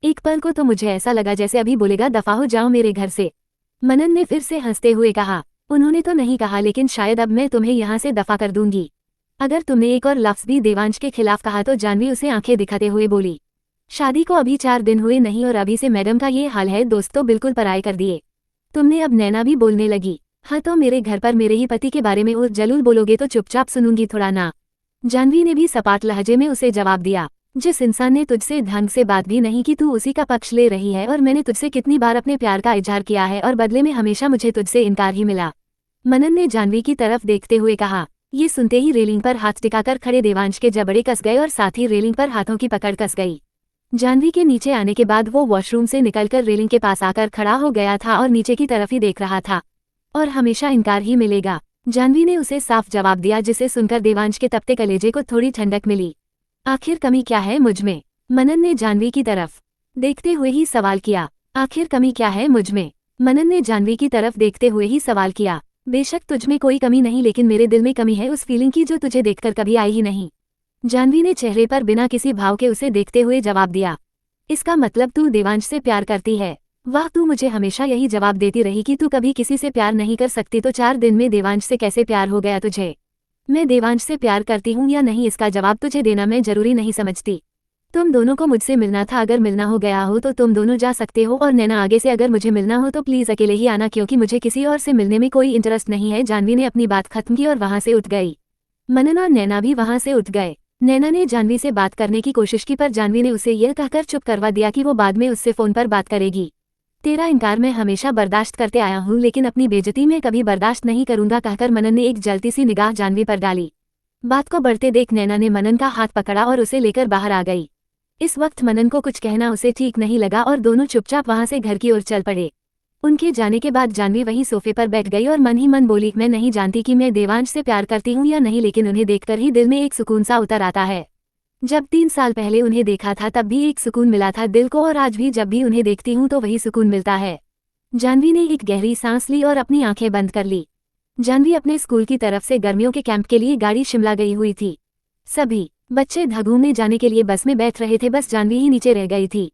एक पल को तो मुझे ऐसा लगा जैसे अभी बोलेगा दफा हो जाओ मेरे घर से। मनन ने फिर से हंसते हुए कहा। उन्होंने तो नहीं कहा लेकिन शायद अब मैं तुम्हें यहाँ से दफा कर दूंगी। अगर तुमने एक और लफ्ज़ भी देवांश के खिलाफ कहा तो जानवी उसे आंखें दिखाते हुए बोली। शादी को अभी 4 दिन हुए नहीं और अभी से मैडम का ये हाल है, दोस्त तो बिल्कुल पराये कर दिए तुमने। अब नैना भी बोलने लगी। हाँ तो मेरे घर पर मेरे ही पति के बारे में और जलूल बोलोगे तो चुपचाप सुनूंगी थोड़ा ना। जानवी ने भी सपाट लहजे में उसे जवाब दिया। जिस इंसान ने तुझसे ढंग से बात भी नहीं की तू उसी का पक्ष ले रही है, और मैंने तुझसे कितनी बार अपने प्यार का इजहार किया है और बदले में हमेशा मुझे तुझसे इनकार ही मिला। मनन ने जानवी की तरफ देखते हुए कहा। ये सुनते ही रेलिंग पर हाथ टिकाकर खड़े देवांश के जबड़े कस गए और साथ ही रेलिंग पर हाथों की पकड़ कस गई। जानवी के नीचे आने के बाद वो वॉशरूम से निकलकर रेलिंग के पास आकर खड़ा हो गया था और नीचे की तरफ ही देख रहा था। और हमेशा इनकार ही मिलेगा, जानवी ने उसे साफ जवाब दिया, जिसे सुनकर देवांश के तपते कलेजे को थोड़ी ठंडक मिली। आखिर कमी क्या है मुझमें? मनन ने जानवी की तरफ देखते हुए ही सवाल किया। आखिर कमी क्या है मुझमें? मनन ने जानवी की तरफ देखते हुए ही सवाल किया। बेशक तुझमें कोई कमी नहीं, लेकिन मेरे दिल में कमी है उस फीलिंग की जो तुझे देखकर कभी आई ही नहीं। जानवी ने चेहरे पर बिना किसी भाव के उसे देखते हुए जवाब दिया। इसका मतलब तू देवांश से प्यार करती है? वाह, तू मुझे हमेशा यही जवाब देती रही कि तू कभी किसी से प्यार नहीं कर सकती, तो 4 दिन में देवांश से कैसे प्यार हो गया तुझे? मैं देवांश से प्यार करती हूँ या नहीं इसका जवाब तुझे देना मैं जरूरी नहीं समझती। तुम दोनों को मुझसे मिलना था, अगर मिलना हो गया हो तो तुम दोनों जा सकते हो, और नैना आगे से अगर मुझे मिलना हो तो प्लीज अकेले ही आना, क्योंकि मुझे किसी और से मिलने में कोई इंटरेस्ट नहीं है। जानवी ने अपनी बात खत्म की और वहां से उठ गई। मनन और नैना भी वहां से उठ गए। नैना ने जानवी से बात करने की कोशिश की पर जानवी ने उसे यह कहकर चुप करवा दिया कि वो बाद में उससे फोन पर बात करेगी। तेरा इनकार मैं हमेशा बर्दाश्त करते आया हूँ, लेकिन अपनी बेइज्जती मैं कभी बर्दाश्त नहीं करूंगा, कहकर मनन ने एक जलती सी निगाह जानवी पर डाली। बात को बढ़ते देख नैना ने मनन का हाथ पकड़ा और उसे लेकर बाहर आ गई। इस वक्त मनन को कुछ कहना उसे ठीक नहीं लगा और दोनों चुपचाप वहां से घर की ओर चल पड़े। उनके जाने के बाद जानवी वहीं सोफे पर बैठ गई और मन ही मन बोली, मैं नहीं जानती कि मैं देवांश से प्यार करती हूँ या नहीं, लेकिन उन्हें देखकर ही दिल में एक सुकून सा उतर आता है। जब 3 साल पहले उन्हें देखा था तब भी एक सुकून मिला था दिल को, और आज भी जब भी उन्हें देखती हूँ तो वही सुकून मिलता है। जानवी ने एक गहरी सांस ली और अपनी आंखें बंद कर ली। जानवी अपने स्कूल की तरफ से गर्मियों के कैंप के लिए गाड़ी शिमला गई हुई थी। सभी बच्चे घूमने जाने के लिए बस में बैठ रहे थे, बस जानवी ही नीचे रह गई थी।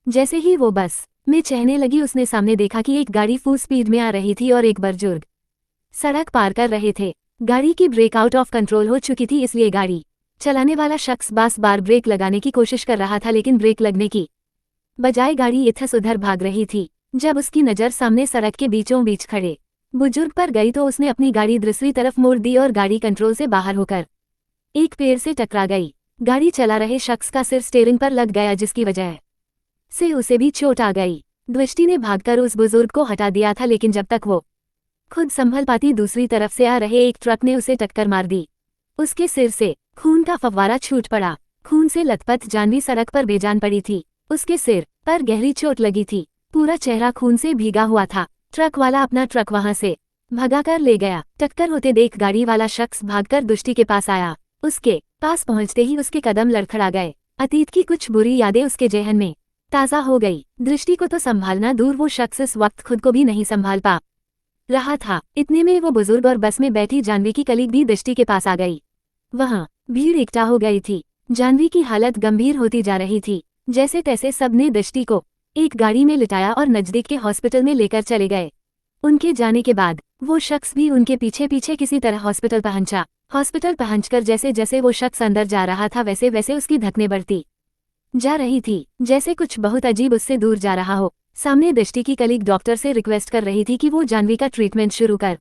जैसे ही वो बस में चढ़ने लगी उसने सामने देखा कि एक गाड़ी फुल स्पीड में आ रही थी और एक बुजुर्ग सड़क पार कर रहे थे। गाड़ी की ब्रेक आउट ऑफ कंट्रोल हो चुकी थी, इसलिए गाड़ी चलाने वाला शख्स बार ब्रेक लगाने की कोशिश कर रहा था, लेकिन ब्रेक लगने की बजाय गाड़ी इधर उधर भाग रही थी। जब उसकी नज़र सामने सड़क के बीचों बीच खड़े बुजुर्ग पर गई तो उसने अपनी गाड़ी दूसरी तरफ मोड़ दी और गाड़ी कंट्रोल से बाहर होकर एक पेड़ से टकरा गई। गाड़ी चला रहे शख्स का सिर स्टीयरिंग पर लग गया, जिसकी वजह से उसे भी चोट आ गई। दृष्टि ने भागकर उस बुजुर्ग को हटा दिया था, लेकिन जब तक वो खुद संभल पाती दूसरी तरफ से आ रहे एक ट्रक ने उसे टक्कर मार दी। उसके सिर से खून का फव्वारा छूट पड़ा। खून से लथपथ जानवी सड़क पर बेजान पड़ी थी। उसके सिर पर गहरी चोट लगी थी। पूरा चेहरा खून से भीगा हुआ था। ट्रक वाला अपना ट्रक वहां से भगाकर ले गया। टक्कर होते देख गाड़ी वाला शख्स भागकर दुष्टी के पास आया। उसके पास पहुंचते ही उसके कदम लड़खड़ा गए। अतीत की कुछ बुरी यादें उसके जेहन में ताज़ा हो गई। दृष्टि को तो संभालना दूर, वो शख्स इस वक्त खुद को भी नहीं संभाल पा रहा था। इतने में वो बुजुर्ग और बस में बैठी जानवी की कलीग भी दृष्टि के पास आ गई। वहां भीड़ इकट्ठा हो गई थी। जानवी की हालत गंभीर होती जा रही थी। जैसे तैसे सबने दृष्टि को एक गाड़ी में लिटाया और नजदीक के हॉस्पिटल में लेकर चले गए। उनके जाने के बाद वो शख्स भी उनके पीछे पीछे किसी तरह हॉस्पिटल पहुंचा। हॉस्पिटल पहुंचकर जैसे जैसे वो शख्स अंदर जा रहा था वैसे वैसे उसकी धड़कनें बढ़ती जा रही थी, जैसे कुछ बहुत अजीब उससे दूर जा रहा हो। सामने दृष्टि की कलीग डॉक्टर से रिक्वेस्ट कर रही थी कि वो जानवी का ट्रीटमेंट शुरू कर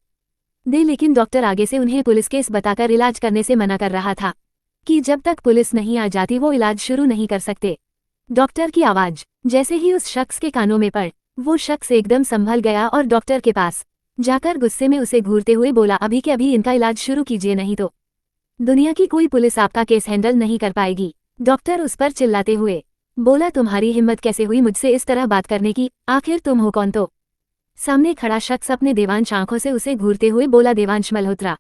दे, लेकिन डॉक्टर आगे से उन्हें पुलिस केस बताकर इलाज करने से मना कर रहा था कि जब तक पुलिस नहीं आ जाती वो इलाज शुरू नहीं कर सकते। डॉक्टर की आवाज जैसे ही उस शख्स के कानों में पड़, वो शख्स एकदम संभल गया और डॉक्टर के पास जाकर गुस्से में उसे घूरते हुए बोला, अभी के अभी इनका इलाज शुरू कीजिए, नहीं तो दुनिया की कोई पुलिस आपका केस हैंडल नहीं कर पाएगी। डॉक्टर उस पर चिल्लाते हुए बोला, तुम्हारी हिम्मत कैसे हुई मुझसे इस तरह बात करने की, आखिर तुम हो कौन? तो सामने खड़ा शख्स अपने देवांश आंखों से उसे घूरते हुए बोला, देवांश मल्होत्रा।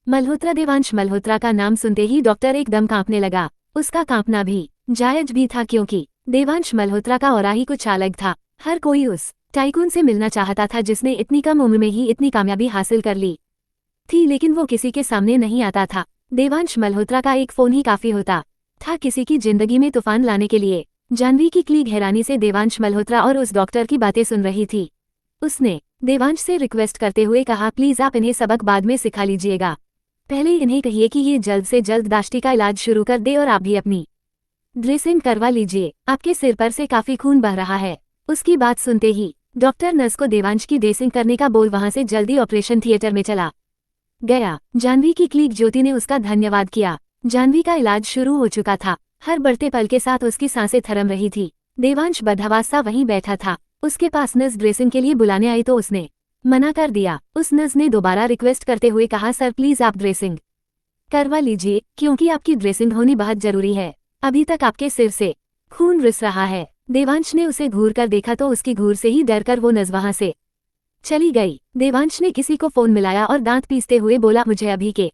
मल्होत्रा। देवांश मल्होत्रा का नाम सुनते ही डॉक्टर एकदम कांपने लगा। उसका कांपना भी जायज भी था, क्योंकि देवांश मल्होत्रा का औरा ही कुछ अलग था। हर कोई उस टाइकून से मिलना चाहता था जिसने इतनी कम उम्र में ही इतनी कामयाबी हासिल कर ली थी, लेकिन वो किसी के सामने नहीं आता था। देवांश मल्होत्रा का एक फोन ही काफी होता था किसी की जिंदगी में तूफान लाने के लिए। जानवी की क्लीग हैरानी से देवांश मल्होत्रा और उस डॉक्टर की बातें सुन रही थी। उसने देवांश से रिक्वेस्ट करते हुए कहा, प्लीज आप इन्हें सबक बाद में सिखा लीजिएगा, पहले इन्हें कहिए कि ये जल्द से जल्द दाष्टी का इलाज शुरू कर दे और आप भी अपनी ड्रेसिंग करवा लीजिए, आपके सिर पर से काफी खून बह रहा है। उसकी बात सुनते ही डॉक्टर नर्स को देवांश की ड्रेसिंग करने का बोल वहां से जल्दी ऑपरेशन थिएटर में चला गया। जानवी की क्लीग ज्योति ने उसका धन्यवाद किया। जानवी का इलाज शुरू हो चुका था। हर बढ़ते पल के साथ उसकी सांसें थरम रही थी। देवांश बदहवास सा वहीं बैठा था। उसके पास नर्स ड्रेसिंग के लिए बुलाने आई तो उसने मना कर दिया। उस नर्स ने दोबारा रिक्वेस्ट करते हुए कहा, सर प्लीज आप ड्रेसिंग करवा लीजिए, क्योंकि आपकी ड्रेसिंग होनी बहुत जरूरी है। अभी तक आपके सिर से खून रिस रहा है। देवांश ने उसे घूर कर देखा तो उसकी घूर से ही डरकर वो नर्स वहां से चली गई। देवांश ने किसी को फोन मिलाया और दांत पीसते हुए बोला, मुझे अभी के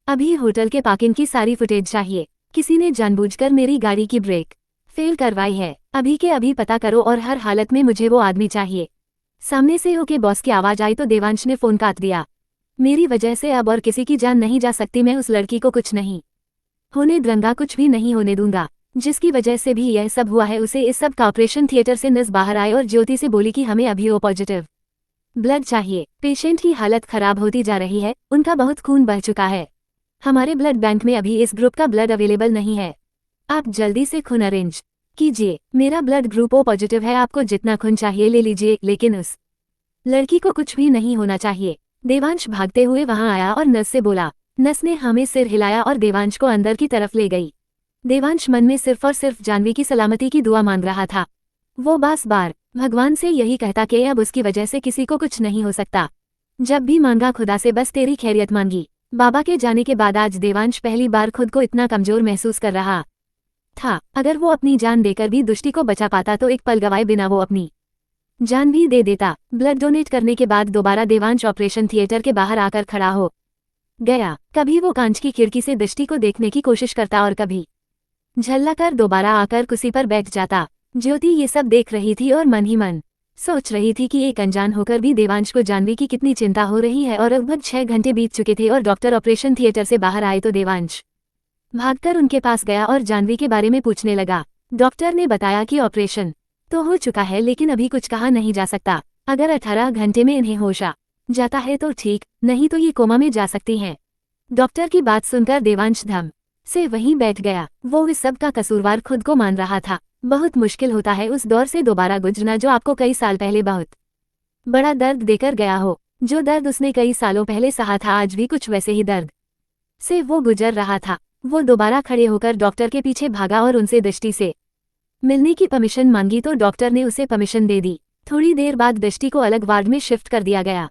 अभी होटल के पार्किंग की सारी फुटेज चाहिए। किसी ने जानबूझकर मेरी गाड़ी की ब्रेक फेल करवाई है, अभी के अभी पता करो और हर हालत में मुझे वो आदमी चाहिए। सामने से ओके बॉस की आवाज आई तो देवांश ने फोन काट दिया। मेरी वजह से अब और किसी की जान नहीं जा सकती। मैं उस लड़की को कुछ नहीं होने दूंगा, कुछ भी नहीं होने दूंगा। जिसकी वजह से भी यह सब हुआ है उसे इस सब का ऑपरेशन थिएटर से नस बाहर आए और ज्योति से बोली कि हमें अभी ओ पॉजिटिव ब्लड चाहिए। पेशेंट की हालत खराब होती जा रही है, उनका बहुत खून बह चुका है। हमारे ब्लड बैंक में अभी इस ग्रुप का ब्लड अवेलेबल नहीं है। आप जल्दी से खून अरेंज कीजिए। मेरा ब्लड ग्रुप ओ पॉजिटिव है, आपको जितना खून चाहिए ले लीजिए, लेकिन उस लड़की को कुछ भी नहीं होना चाहिए। देवांश भागते हुए वहां आया और नर्स से बोला। नर्स ने हमें सिर हिलाया और देवांश को अंदर की तरफ ले गई। देवांश मन में सिर्फ और सिर्फ जानवी की सलामती की दुआ मांग रहा था। वो बार भगवान से यही कहता कि अब उसकी वजह से किसी को कुछ नहीं हो सकता। जब भी मांगा खुदा से बस तेरी खैरियत मांगी। बाबा के जाने के बाद आज देवांश पहली बार खुद को इतना कमजोर महसूस कर रहा था। अगर वो अपनी जान देकर भी दुष्टी को बचा पाता तो एक पल गवाए बिना वो अपनी जान भी दे देता। ब्लड डोनेट करने के बाद दोबारा देवांश ऑपरेशन थिएटर के बाहर आकर खड़ा हो गया। कभी वो कांच की खिड़की से दृष्टि को देखने की कोशिश करता और कभी झल्लाकर दोबारा आकर कुर्सी पर बैठ जाता। ज्योति ये सब देख रही थी और मन ही मन सोच रही थी कि एक अनजान होकर भी देवांश को जानवी की कितनी चिंता हो रही है। और लगभग 6 घंटे बीत चुके थे और डॉक्टर ऑपरेशन थिएटर से बाहर आए तो देवांश भागकर उनके पास गया और जानवी के बारे में पूछने लगा। डॉक्टर ने बताया कि ऑपरेशन तो हो चुका है, लेकिन अभी कुछ कहा नहीं जा सकता। अगर 18 घंटे में इन्हें होश आ जाता है तो ठीक, नहीं तो ये कोमा में जा सकती हैं। डॉक्टर की बात सुनकर देवांश धम से वहीं बैठ गया। वो इस सब का कसूरवार खुद को मान रहा था। बहुत मुश्किल होता है उस दौर से दोबारा गुजरना जो आपको कई साल पहले बहुत बड़ा दर्द देकर गया हो। जो दर्द उसने कई सालों पहले सहा था, आज भी कुछ वैसे ही दर्द से वो गुजर रहा था। वो दोबारा खड़े होकर डॉक्टर के पीछे भागा और उनसे दृष्टि से मिलने की परमिशन मांगी तो डॉक्टर ने उसे परमिशन दे दी। थोड़ी देर बाद दृष्टि को अलग वार्ड में शिफ्ट कर दिया गया।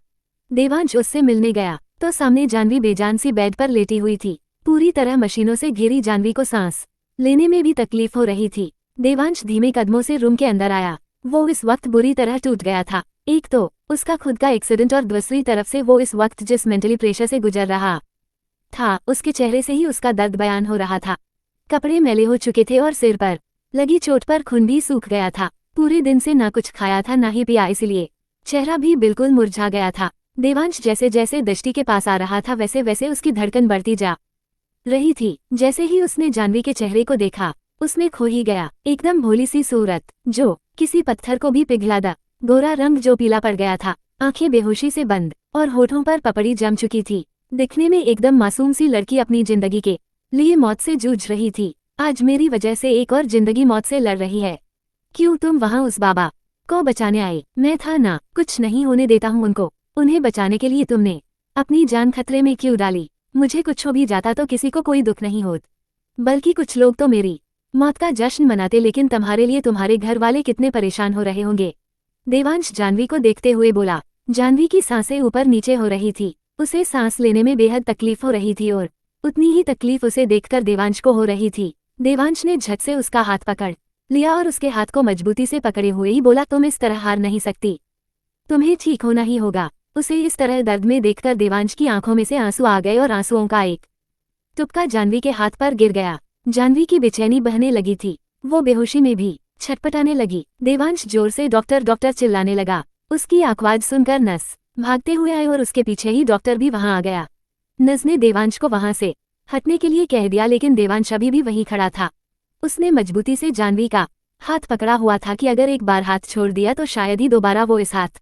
देवांश उससे मिलने गया तो सामने जानवी बेजान सी बेड पर लेटी हुई थी। पूरी तरह मशीनों से घिरी जानवी को सांस लेने में भी तकलीफ हो रही थी। देवांश धीमे कदमों से रूम के अंदर आया। वो इस वक्त बुरी तरह टूट गया था। एक तो उसका खुद का एक्सीडेंट और दूसरी तरफ से वो इस वक्त जिस मेंटली प्रेशर से गुजर रहा था उसके चेहरे से ही उसका दर्द बयान हो रहा था। कपड़े मैले हो चुके थे और सिर पर लगी चोट पर खून भी सूख गया था। पूरे दिन से ना कुछ खाया था ना ही पिया, इसलिए चेहरा भी बिल्कुल मुरझा गया था। देवांश जैसे जैसे दृष्टि के पास आ रहा था वैसे वैसे उसकी धड़कन बढ़ती जा रही थी। जैसे ही उसने जानवी के चेहरे को देखा उसमें खो ही गया। एकदम भोली सी सूरत जो किसी पत्थर को भी पिघला दा, गोरा रंग जो पीला पड़ गया था, आंखें बेहोशी से बंद और होठों पर पपड़ी जम चुकी थी। दिखने में एकदम मासूम सी लड़की अपनी जिंदगी के लिए मौत से जूझ रही थी। आज मेरी वजह से एक और जिंदगी मौत से लड़ रही है। क्यों तुम वहाँ उस बाबा को बचाने आए? मैं था ना, कुछ नहीं होने देता हूँ उनको। उन्हें बचाने के लिए तुमने अपनी जान खतरे में क्यों डाली? मुझे कुछ हो भी जाता तो किसी को कोई दुख नहीं होत, बल्कि कुछ लोग तो मेरी मौत का जश्न मनाते, लेकिन तुम्हारे लिए तुम्हारे घर वाले कितने परेशान हो रहे होंगे। देवांश जानवी को देखते हुए बोला। जानवी की सांसें ऊपर नीचे हो रही थी। उसे सांस लेने में बेहद तकलीफ हो रही थी और उतनी ही तकलीफ उसे देखकर देवांश को हो रही थी। देवांश ने झट से उसका हाथ पकड़ लिया और उसके हाथ को मजबूती से पकड़े हुए ही बोला, तुम इस तरह हार नहीं सकती, तुम्हें ठीक होना ही होगा। उसे इस तरह दर्द में देखकर देवांश की आंखों में से आंसू आ गए और आंसुओं का एक टुपका जानवी के हाथ पर गिर गया। जानवी की बेचैनी बहने लगी थी। वो बेहोशी में भी छटपटाने लगी। देवांश जोर से डॉक्टर डॉक्टर चिल्लाने लगा। उसकी आवाज सुनकर नस भागते हुए आए और उसके पीछे ही डॉक्टर भी वहां आ गया। नस ने देवांश को वहां से हटने के लिए कह दिया, लेकिन देवांश अभी भी वहीं खड़ा था। उसने मजबूती से जानवी का हाथ पकड़ा हुआ था कि अगर एक बार हाथ छोड़ दिया तो शायद ही दोबारा वो इस हाथ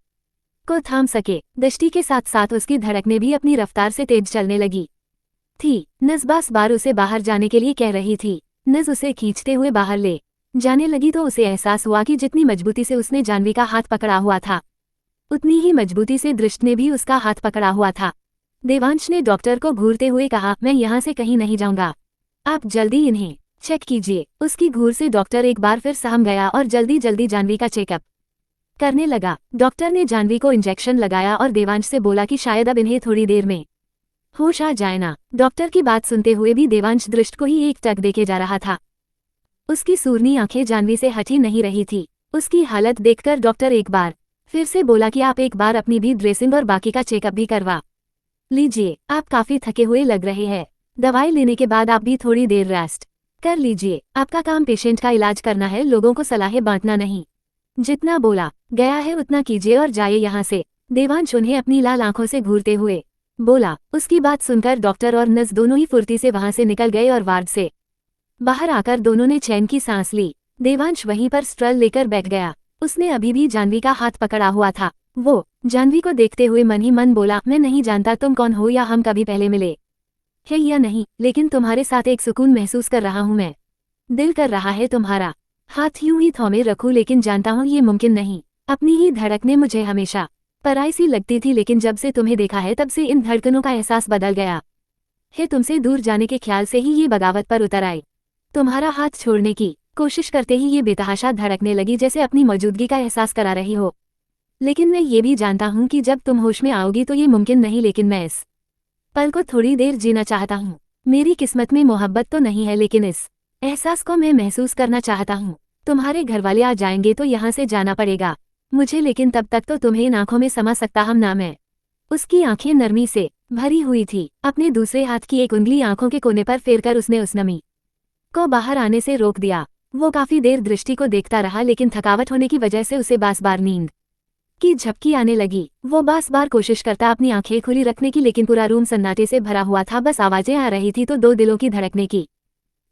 को थाम सके। दृष्टि के साथ साथ उसकी धड़कनें भी अपनी रफ्तार से तेज चलने लगी थी। नस बास बार उसे बाहर जाने के लिए कह रही थी। नस उसे खींचते हुए बाहर ले जाने लगी तो उसे एहसास हुआ कि जितनी मजबूती से उसने जानवी का हाथ पकड़ा हुआ था उतनी ही मजबूती से दृष्टि ने भी उसका हाथ पकड़ा हुआ था। देवांश ने डॉक्टर को घूरते हुए कहा, मैं यहाँ से कहीं नहीं जाऊंगा, आप जल्दी इन्हें चेक कीजिए। उसकी घूर से डॉक्टर एक बार फिर सहम गया और जल्दी जल्दी जानवी का चेकअप करने लगा। डॉक्टर ने जानवी को इंजेक्शन लगाया और देवांश से बोला कि शायद अब इन्हें थोड़ी देर में होश आ जाए ना। डॉक्टर की बात सुनते हुए भी देवांश दृष्टि को ही एक टक देखे जा रहा था। उसकी सूरनी आंखें जानवी से हटी नहीं रही थी। उसकी हालत देखकर डॉक्टर एक बार फिर से बोला कि आप एक बार अपनी भी ड्रेसिंग और बाकी का चेकअप भी करवा लीजिए। आप काफी थके हुए लग रहे हैं। दवाई लेने के बाद आप भी थोड़ी देर रेस्ट कर लीजिए। आपका काम पेशेंट का इलाज करना है, लोगों को सलाहें बांटना नहीं। जितना बोला गया है उतना कीजिए और जाइए यहाँ से। देवांश उन्हें अपनी लाल आंखों से घूरते हुए बोला। उसकी बात सुनकर डॉक्टर और नर्स दोनों ही फुर्ती से वहां से निकल गए और वार्ड से बाहर आकर दोनों ने चैन की सांस ली। देवांश वहीं पर स्ट्रल लेकर बैठ गया। उसने अभी भी जानवी का हाथ पकड़ा हुआ था। वो जानवी को देखते हुए मन ही मन बोला, मैं नहीं जानता तुम कौन हो या हम कभी पहले मिले है या नहीं, लेकिन तुम्हारे साथ एक सुकून महसूस कर रहा हूं मैं। दिल कर रहा है तुम्हारा हाथ यूं ही थौमे रखूं, लेकिन जानता हूं ये मुमकिन नहीं। अपनी ही धड़कनें मुझे हमेशा पराई सी लगती थी, लेकिन जब से तुम्हें देखा है तब से इन धड़कनों का एहसास बदल गया है। तुमसे दूर जाने के ख्याल से ही ये बगावत पर उतर आई। तुम्हारा हाथ छोड़ने की कोशिश करते ही ये बेतहाशा धड़कने लगी, जैसे अपनी मौजूदगी का एहसास करा रही हो। लेकिन मैं ये भी जानता हूं कि जब तुम होश में आओगी तो ये मुमकिन नहीं, लेकिन मैं इस पल को थोड़ी देर जीना चाहता हूँ। मेरी किस्मत में मोहब्बत तो नहीं है, लेकिन इस एहसास को मैं महसूस करना चाहता हूँ। तुम्हारे घरवाले आ जाएंगे तो यहाँ से जाना पड़ेगा मुझे, लेकिन तब तक तो तुम्हें इन आंखों में समा सकता हम ना मैं। उसकी आंखें नरमी से भरी हुई थी। अपने दूसरे हाथ की एक उंगली आंखों के कोने पर फेरकर उसने उस नमी को बाहर आने से रोक दिया। वो काफी देर दृष्टि को देखता रहा, लेकिन थकावट होने की वजह से उसे बार बार नींद की झपकी आने लगी। वो बार कोशिश करता अपनी आंखें खुली रखने की, लेकिन पूरा रूम सन्नाटे से भरा हुआ था। बस आवाजें आ रही थी तो दो दिलों की धड़कने की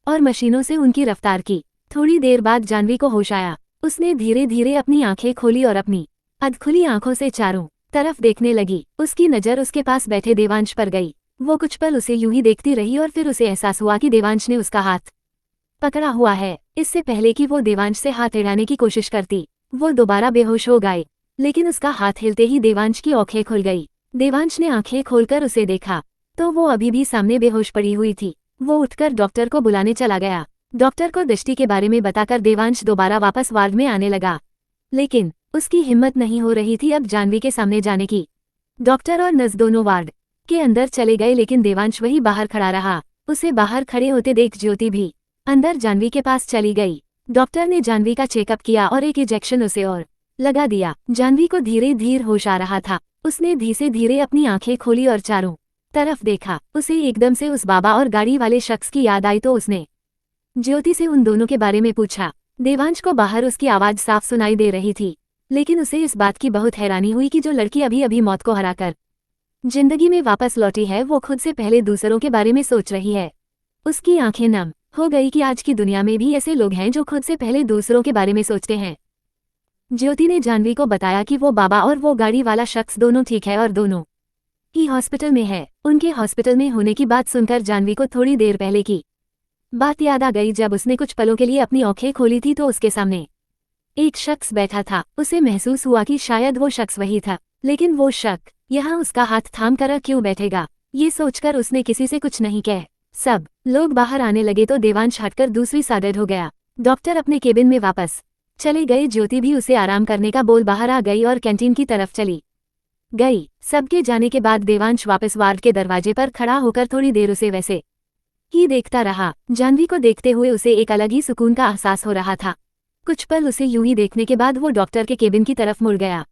और मशीनों से उनकी रफ्तार की। थोड़ी देर बाद जानवी को होश आया। उसने धीरे धीरे अपनी आंखें खोली और अपनी अधखुली आंखों से चारों तरफ देखने लगी। उसकी नजर उसके पास बैठे देवांश पर गई। वो कुछ पल उसे यूं ही देखती रही और फिर उसे एहसास हुआ कि देवांश ने उसका हाथ पकड़ा हुआ है। इससे पहले कि वो देवांश से हाथ हिलाने की कोशिश करती, वो दोबारा बेहोश हो गए, लेकिन उसका हाथ हिलते ही देवांश की आंखें खुल गई। देवांश ने आंखें खोलकर उसे देखा तो वो अभी भी सामने बेहोश पड़ी हुई थी। वो उठकर डॉक्टर को बुलाने चला गया। डॉक्टर को दृष्टि के बारे में बताकर देवांश दोबारा वापस वार्ड में आने लगा, लेकिन उसकी हिम्मत नहीं हो रही थी अब जानवी के सामने जाने की। डॉक्टर और नर्स दोनों वार्ड के अंदर चले गए, लेकिन देवांश वही बाहर खड़ा रहा। उसे बाहर खड़े होते देख ज्योति भी अंदर जानवी के पास चली गई। डॉक्टर ने जानवी का चेकअप किया और एक इंजेक्शन उसे और लगा दिया। जानवी को धीरे धीरे होश आ रहा था। उसने धीरे धीरे अपनी आंखें खोली और चारों तरफ देखा। उसे एकदम से उस बाबा और गाड़ी वाले शख्स की याद आई तो उसने ज्योति से उन दोनों के बारे में पूछा। देवांश को बाहर उसकी आवाज साफ सुनाई दे रही थी, लेकिन उसे इस बात की बहुत हैरानी हुई कि जो लड़की अभी अभी मौत को हराकर जिंदगी में वापस लौटी है, वो खुद से पहले दूसरों के बारे में सोच रही है। उसकी आंखें नम हो गई कि आज की दुनिया में भी ऐसे लोग हैं जो खुद से पहले दूसरों के बारे में सोचते हैं। ज्योति ने जानवी को बताया कि वो बाबा और वो गाड़ी वाला शख्स दोनों ठीक है और दोनों ही हॉस्पिटल में है। उनके हॉस्पिटल में होने की बात सुनकर जानवी को थोड़ी देर पहले की बात याद आ गई। जब उसने कुछ पलों के लिए अपनी आंखें खोली थी तो उसके सामने एक शख्स बैठा था। उसे महसूस हुआ कि शायद वो शख्स वही था, लेकिन वो शख्स यहाँ उसका हाथ थाम कर क्यों बैठेगा। ये सोचकर उसने किसी से कुछ नहीं कह। सब लोग बाहर आने लगे तो देवांश हटकर दूसरी साइड हो गया। डॉक्टर अपने केबिन में वापस चले गए। ज्योति भी उसे आराम करने का बोल बाहर आ गई और कैंटीन की तरफ चली गई। सबके जाने के बाद देवांश वापस वार्ड के दरवाजे पर खड़ा होकर थोड़ी देर उसे वैसे ही देखता रहा। जानवी को देखते हुए उसे एक अलग ही सुकून का एहसास हो रहा था। कुछ पल उसे यूं ही देखने के बाद वो डॉक्टर के केबिन की तरफ मुड़ गया।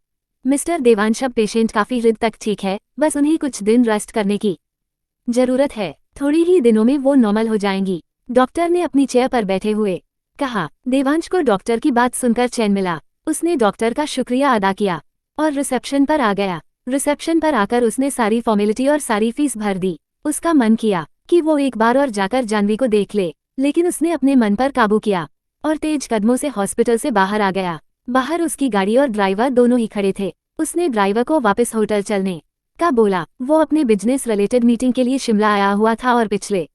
मिस्टर देवांश, अब पेशेंट काफी हद तक ठीक है, बस उन्हें कुछ दिन रेस्ट करने की जरूरत है। थोड़ी ही दिनों में वो नॉर्मल हो जाएंगी, डॉक्टर ने अपनी चेयर पर बैठे हुए कहा। देवांश को डॉक्टर की बात सुनकर चैन मिला। उसने डॉक्टर का शुक्रिया अदा किया और रिसेप्शन पर आ गया। रिसेप्शन पर आकर उसने सारी फॉर्मेलिटी और सारी फीस भर दी। उसका मन किया कि वो एक बार और जाकर जानवी को देख ले, लेकिन उसने अपने मन पर काबू किया और तेज कदमों से हॉस्पिटल से बाहर आ गया। बाहर उसकी गाड़ी और ड्राइवर दोनों ही खड़े थे। उसने ड्राइवर को वापस होटल चलने का बोला। वो अपने बिजनेस रिलेटेड मीटिंग के लिए शिमला आया हुआ था और पिछले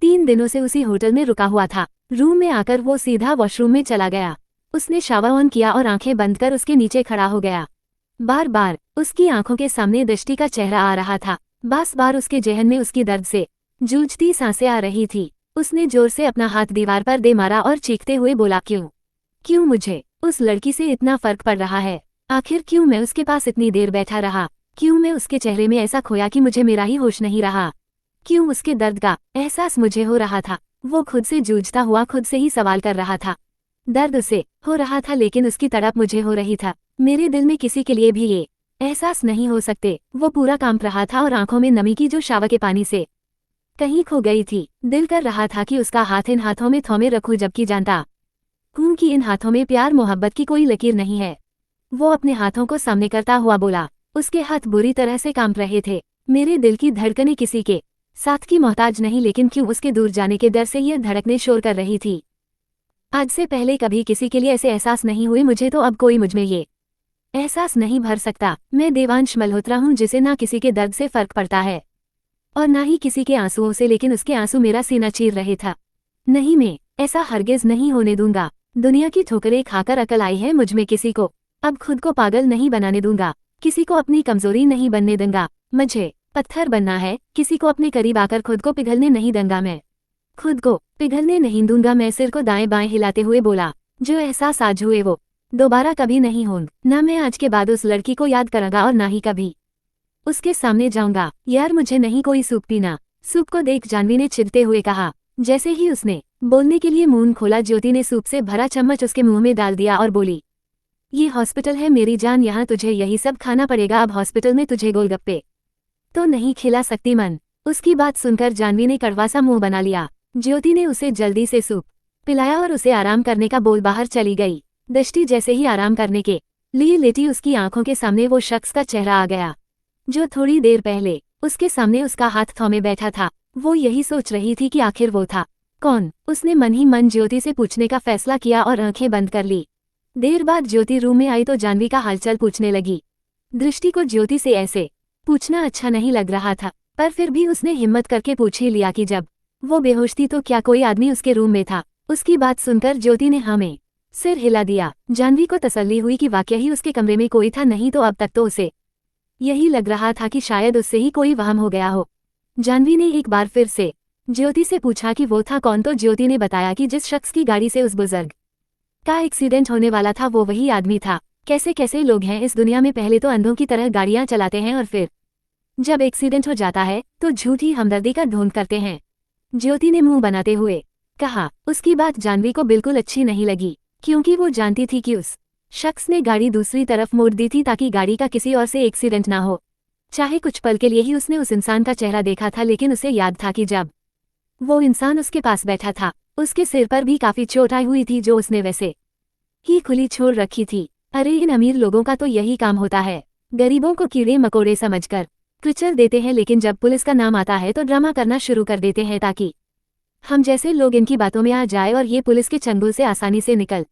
3 दिनों से उसी होटल में रुका हुआ था। रूम में आकर वो सीधा वॉशरूम में चला गया। उसने शावर ऑन किया और आंखें बंद कर उसके नीचे खड़ा हो गया। बार बार उसकी आंखों के सामने दृष्टि का चेहरा आ रहा था। बार उसके जहन में उसकी दर्द से जूझती सांसें आ रही थी। उसने जोर से अपना हाथ दीवार पर दे मारा और चीखते हुए बोला, क्यों मुझे उस लड़की से इतना फर्क पड़ रहा है? आखिर क्यों मैं उसके पास इतनी देर बैठा रहा? क्यों मैं उसके चेहरे में ऐसा खोया कि मुझे मेरा ही होश नहीं रहा? क्यों उसके दर्द का एहसास मुझे हो रहा था? वो खुद से जूझता हुआ खुद से ही सवाल कर रहा था। दर्द उसे हो रहा था, लेकिन उसकी तड़प मुझे हो रही था। मेरे दिल में किसी के लिए भी ये एहसास नहीं हो सकते। वो पूरा कांप रहा था और आंखों में नमी की जो शावर के पानी से कहीं खो गई थी। दिल कर रहा था कि उसका हाथ इन हाथों में थोमे रखूं, जबकि जानता हूं कि इन हाथों में प्यार मोहब्बत की कोई लकीर नहीं है। वो अपने हाथों को सामने करता हुआ बोला। उसके हाथ बुरी तरह से कांप रहे थे। मेरे दिल की धड़कनें किसी के साथ की मोहताज नहीं, लेकिन क्यों उसके दूर जाने के डर से ये धड़कने शोर कर रही थी। आज से पहले कभी किसी के लिए ऐसे एहसास नहीं हुए मुझे, तो अब कोई मुझमें ये एहसास नहीं भर सकता। मैं देवांश मल्होत्रा हूँ, जिसे ना किसी के दर्द से फर्क पड़ता है और ना ही किसी के आंसुओं से, लेकिन उसके आंसू मेरा सीना चीर रहे था। नहीं, मैं ऐसा हरगिज नहीं होने दूंगा। दुनिया की ठोकरें खाकर अकल आई है मुझमें, किसी को अब खुद को पागल नहीं बनाने दूंगा, किसी को अपनी कमजोरी नहीं बनने दूंगा। मुझे पत्थर बनना है, किसी को अपने करीब आकर खुद को पिघलने नहीं दूंगा। मैं खुद को पिघलने नहीं दूंगा। मैं सिर को दाएं बाएं हिलाते हुए बोला, जो एहसास आज हुए वो दोबारा कभी नहीं होंगे। ना मैं आज के बाद उस लड़की को याद करूंगा और ना ही कभी उसके सामने जाऊंगा। यार, मुझे नहीं कोई सूप पीना। सूप को देख जानवी ने चिढ़ते हुए कहा। जैसे ही उसने बोलने के लिए मुंह खोला, ज्योति ने सूप से भरा चम्मच उसके मुंह में डाल दिया और बोली, ये हॉस्पिटल है मेरी जान, यहाँ तुझे यही सब खाना पड़ेगा। अब हॉस्पिटल में तुझे गोलगप्पे तो नहीं खिला सकती मन। उसकी बात सुनकर जानवी ने कड़वा सा मुंह बना लिया। ज्योति ने उसे जल्दी से सूप पिलाया और उसे आराम करने का बोल बाहर चली गई। दृष्टि जैसे ही आराम करने के लिए लेटी, उसकी आंखों के सामने वो शख्स का चेहरा आ गया जो थोड़ी देर पहले उसके सामने उसका हाथ थोमे बैठा था। वो यही सोच रही थी कि आखिर वो था कौन। उसने मन ही मन ज्योति से पूछने का फैसला किया और आंखें बंद कर ली। देर बाद ज्योति रूम में आई तो जानवी का हालचाल पूछने लगी। दृष्टि को ज्योति से ऐसे पूछना अच्छा नहीं लग रहा था, पर फिर भी उसने हिम्मत करके पूछ ही लिया कि जब वो बेहोश थी तो क्या कोई आदमी उसके रूम में था। उसकी बात सुनकर ज्योति ने हाँ में सिर हिला दिया। जानवी को तसल्ली हुई कि वाकई ही उसके कमरे में कोई था, नहीं तो अब तक तो उसे यही लग रहा था कि शायद उससे ही कोई वहम हो गया हो। जानवी ने एक बार फिर से ज्योति से पूछा कि वो था कौन, तो ज्योति ने बताया कि जिस शख्स की गाड़ी से उस बुजुर्ग का एक्सीडेंट होने वाला था वो वही आदमी था। कैसे कैसे लोग हैं इस दुनिया में, पहले तो अंधों की तरह गाड़ियां चलाते हैं और फिर जब एक्सीडेंट हो जाता है तो झूठी हमदर्दी का ढोंग करते हैं। ज्योति ने मुंह बनाते हुए कहा। उसकी बात जाह्नवी को बिल्कुल अच्छी नहीं लगी, क्योंकि वो जानती थी कि उस शख्स ने गाड़ी दूसरी तरफ मोड़ दी थी ताकि गाड़ी का किसी और से एक्सीडेंट ना हो। चाहे कुछ पल के लिए ही उसने उस इंसान का चेहरा देखा था, लेकिन उसे याद था कि जब वो इंसान उसके पास बैठा था उसके सिर पर भी काफी चोट आई हुई थी, जो उसने वैसे ही खुली छोड़ रखी थी। अरे इन अमीर लोगों का तो यही काम होता है, गरीबों को कीड़े मकोड़े समझकर कुचल देते हैं, लेकिन जब पुलिस का नाम आता है तो ड्रामा करना शुरू कर देते हैं ताकि हम जैसे लोग इनकी बातों में आ जाए और ये पुलिस के चंगुल से आसानी से निकल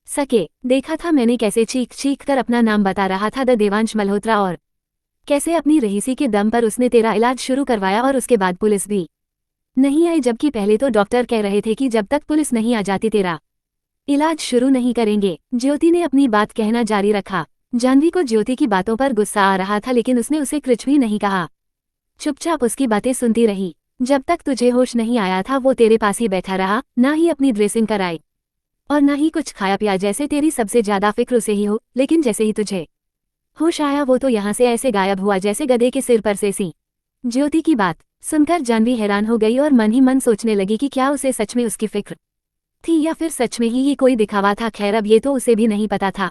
सके। देखा था मैंने कैसे चीख चीख कर अपना नाम बता रहा था द देवांश मल्होत्रा, और कैसे अपनी रहीसी के दम पर उसने तेरा इलाज शुरू करवाया और उसके बाद पुलिस भी नहीं आई, जबकि पहले तो डॉक्टर कह रहे थे कि जब तक पुलिस नहीं आ जाती तेरा इलाज शुरू नहीं करेंगे। ज्योति ने अपनी बात कहना जारी रखा। जाह्नवी को ज्योति की बातों पर गुस्सा आ रहा था, लेकिन उसने उसे कुछ भी नहीं कहा, चुपचाप उसकी बातें सुनती रही। जब तक तुझे होश नहीं आया था वो तेरे पास ही बैठा रहा, ना ही अपनी ड्रेसिंग कराई और ना ही कुछ खाया पिया, जैसे तेरी सबसे ज्यादा फिक्र उसे ही हो। लेकिन जैसे ही तुझे होश आया वो तो यहाँ से ऐसे गायब हुआ जैसे गधे के सिर पर से सी। ज्योति की बात सुनकर जाह्नवी हैरान हो गई और मन ही मन सोचने लगी कि क्या उसे सच में उसकी फिक्र थी या फिर सच में ही ये कोई दिखावा था। खैर अब ये तो उसे भी नहीं पता था।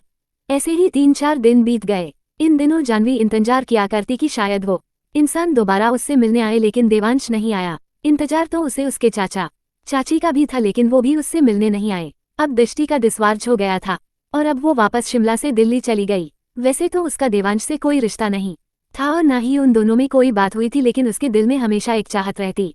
ऐसे ही 3-4 दिन बीत गए। इन दिनों जाह्नवी इंतजार किया करती कि शायद वो इंसान दोबारा उससे मिलने आए, लेकिन देवांश नहीं आया। इंतजार तो उसे उसके चाचा चाची का भी था, लेकिन वो भी उससे मिलने नहीं आए। अब दृष्टि का डिस्चार्ज हो गया था और अब वो वापस शिमला से दिल्ली चली गई। वैसे तो उसका देवांश से कोई रिश्ता नहीं था और ना ही उन दोनों में कोई बात हुई थी, लेकिन उसके दिल में हमेशा एक चाहत रहती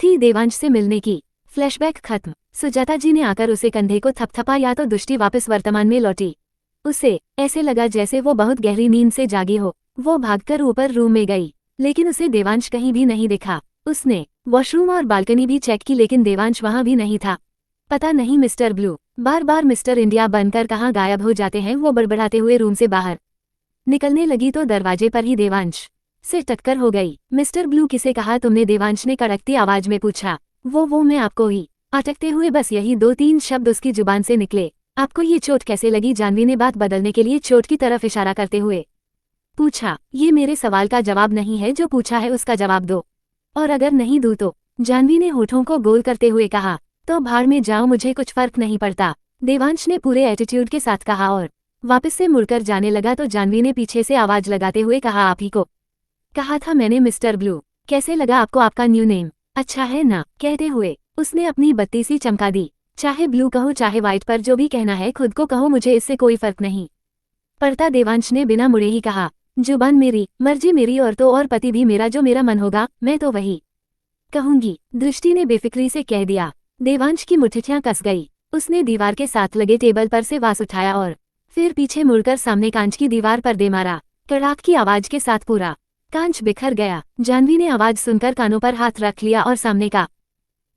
थी देवांश से मिलने की। फ्लैशबैक खत्म। सुजाता जी ने आकर उसे कंधे को थपथपाया तो दृष्टि वापस वर्तमान में लौटी। उसे ऐसे लगा जैसे वो बहुत गहरी नींद से जागी हो। वो भागकर ऊपर रूम में गई, लेकिन उसे देवांश कहीं भी नहीं दिखा। उसने वॉशरूम और बालकनी भी चेक की, लेकिन देवांश वहां भी नहीं था। पता नहीं मिस्टर ब्लू बार बार मिस्टर इंडिया बनकर कहाँ गायब हो जाते हैं। वो बड़बड़ाते हुए रूम से बाहर निकलने लगी तो दरवाजे पर ही देवांश से टक्कर हो गई। मिस्टर ब्लू किसे कहा तुमने? देवांश ने कड़कती आवाज में पूछा। वो मैं आपको ही। अटकते हुए बस यही 2-3 शब्द उसकी जुबान से निकले। आपको ये चोट कैसे लगी? जाह्नवी ने बात बदलने के लिए चोट की तरफ इशारा करते हुए पूछा। ये मेरे सवाल का जवाब नहीं है, जो पूछा है उसका जवाब दो, और अगर नहीं दूं तो। जाह्नवी ने होठों को गोल करते हुए कहा। तो भाड़ में जाओ, मुझे कुछ फर्क नहीं पड़ता, देवांश ने पूरे एटीट्यूड के साथ कहा और वापस से मुड़कर जाने लगा तो जाह्नवी ने पीछे से आवाज लगाते हुए कहा। आप ही को कहा था मैंने मिस्टर ब्लू। कैसे लगा आपको आपका न्यू नेम? अच्छा है ना? कहते हुए उसने अपनी बत्ती सी चमका दी। चाहे ब्लू कहो चाहे व्हाइट, पर जो भी कहना है खुद को कहो, मुझे इससे कोई फर्क नहीं पड़ता, देवांश ने बिना मुड़े ही कहा। जुबान मेरी, मर्जी मेरी, और तो और पति भी मेरा। जो मेरा मन होगा मैं तो वही कहूंगी, दृष्टि ने बेफिक्री से कह दिया। देवांश की मुठ्ठियां कस गई। उसने दीवार के साथ लगे टेबल पर से वास उठाया और फिर पीछे मुड़कर सामने कांच की दीवार पर दे मारा। कड़ाक की आवाज के साथ पूरा कांच बिखर गया। जाह्नवी ने आवाज सुनकर कानों पर हाथ रख लिया और सामने का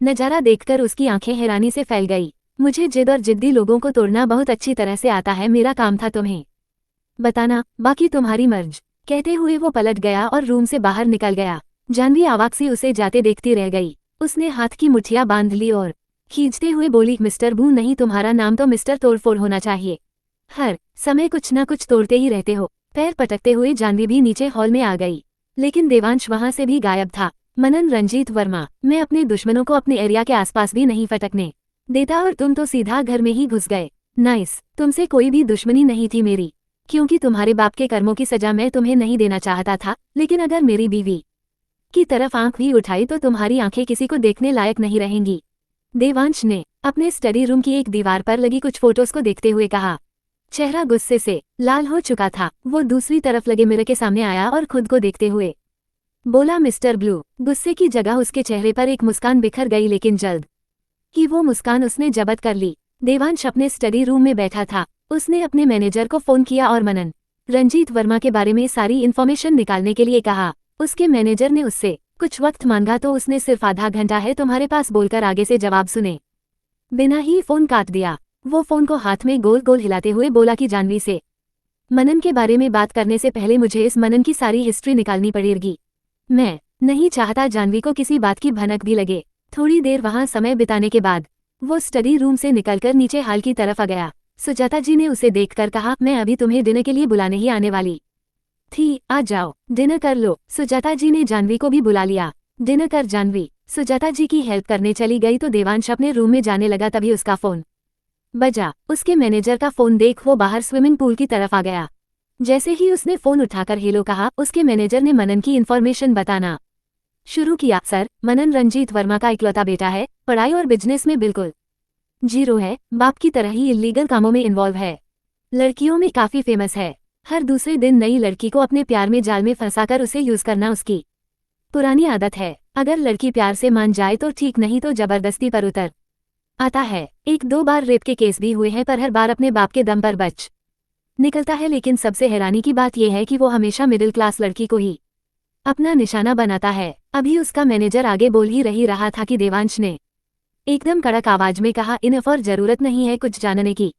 नजारा देखकर उसकी आंखें हैरानी से फैल गई। मुझे जिद और जिद्दी लोगों को तोड़ना बहुत अच्छी तरह से आता है। मेरा काम था तुम्हें बताना, बाकी तुम्हारी मर्ज। कहते हुए वो पलट गया और रूम से बाहर निकल गया। जाह्नवी अवाक सी उसे जाते देखती रह गई। उसने हाथ की मुठ्ठियां बांध ली और खींचते हुए बोली, मिस्टर बू नहीं, तुम्हारा नाम तो मिस्टर तोड़फोड़ होना चाहिए। हर समय कुछ ना कुछ तोड़ते ही रहते हो। पैर पटकते हुए जाह्नवी भी नीचे हॉल में आ गई, लेकिन देवांश वहां से भी गायब था। मनन रंजीत वर्मा, मैं अपने दुश्मनों को अपने एरिया के आसपास भी नहीं फटकने देता, और तुम तो सीधा घर में ही घुस गए। नाइस, तुमसे कोई भी दुश्मनी नहीं थी मेरी, क्योंकि तुम्हारे बाप के कर्मों की सजा मैं तुम्हें नहीं देना चाहता था। लेकिन अगर मेरी बीवी की तरफ आंख भी उठाई तो तुम्हारी आंखें किसी को देखने लायक नहीं रहेंगी। देवांश ने अपने स्टडी रूम की एक दीवार पर लगी कुछ फोटोज को देखते हुए कहा। चेहरा गुस्से से लाल हो चुका था। वो दूसरी तरफ लगे मिरर के सामने आया और खुद को देखते हुए बोला, मिस्टर ब्लू। गुस्से की जगह उसके चेहरे पर एक मुस्कान बिखर गई, लेकिन जल्द ही वो मुस्कान उसने जब्त कर ली। देवांश अपने स्टडी रूम में बैठा था। उसने अपने मैनेजर को फोन किया और मनन रंजीत वर्मा के बारे में सारी इन्फॉर्मेशन निकालने के लिए कहा। उसके मैनेजर ने उससे कुछ वक्त मांगा तो उसने सिर्फ आधा घंटा है तुम्हारे पास बोलकर आगे से जवाब सुने बिना ही फोन काट दिया। वो फोन को हाथ में गोल गोल हिलाते हुए बोला कि जाह्नवी से मनन के बारे में बात करने से पहले मुझे इस मनन की सारी हिस्ट्री निकालनी पड़ेगी। मैं नहीं चाहता जाह्नवी को किसी बात की भनक भी लगे। थोड़ी देर वहां समय बिताने के बाद वो स्टडी रूम से निकलकर नीचे हाल की तरफ आ गया। सुजाता जी ने उसे देखकर कहा, मैं अभी तुम्हें डिनर के लिए बुलाने ही आने वाली थी, आ जाओ डिनर कर लो। सुजाता जी ने जाह्नवी को भी बुला लिया। डिनर कर जाह्नवी सुजाता जी की हेल्प करने चली गई तो देवांश अपने रूम में जाने लगा, तभी उसका फोन बजा। उसके मैनेजर का फोन देख वो बाहर स्विमिंग पूल की तरफ आ गया। जैसे ही उसने फोन उठाकर हेलो कहा, उसके मैनेजर ने मनन की इन्फॉर्मेशन बताना शुरू किया। सर, मनन रंजीत वर्मा का इकलौता बेटा है, पढ़ाई और बिजनेस में बिल्कुल जीरो है, बाप की तरह ही इल्लीगल कामों में इन्वॉल्व है, लड़कियों में काफी फेमस है, हर दूसरे दिन नई लड़की को अपने प्यार में जाल में फंसाकर उसे यूज करना उसकी पुरानी आदत है। अगर लड़की प्यार से मान जाए तो ठीक, नहीं तो जबरदस्ती पर उतर आता है। एक दो बार रेप के केस भी हुए हैं, पर हर बार अपने बाप के दम पर बच निकलता है। लेकिन सबसे हैरानी की बात यह है कि वो हमेशा मिडिल क्लास लड़की को ही अपना निशाना बनाता है। अभी उसका मैनेजर आगे बोल ही रहा था कि देवांश ने एकदम कड़क आवाज में कहा, इनफ और जरूरत नहीं है कुछ जानने की।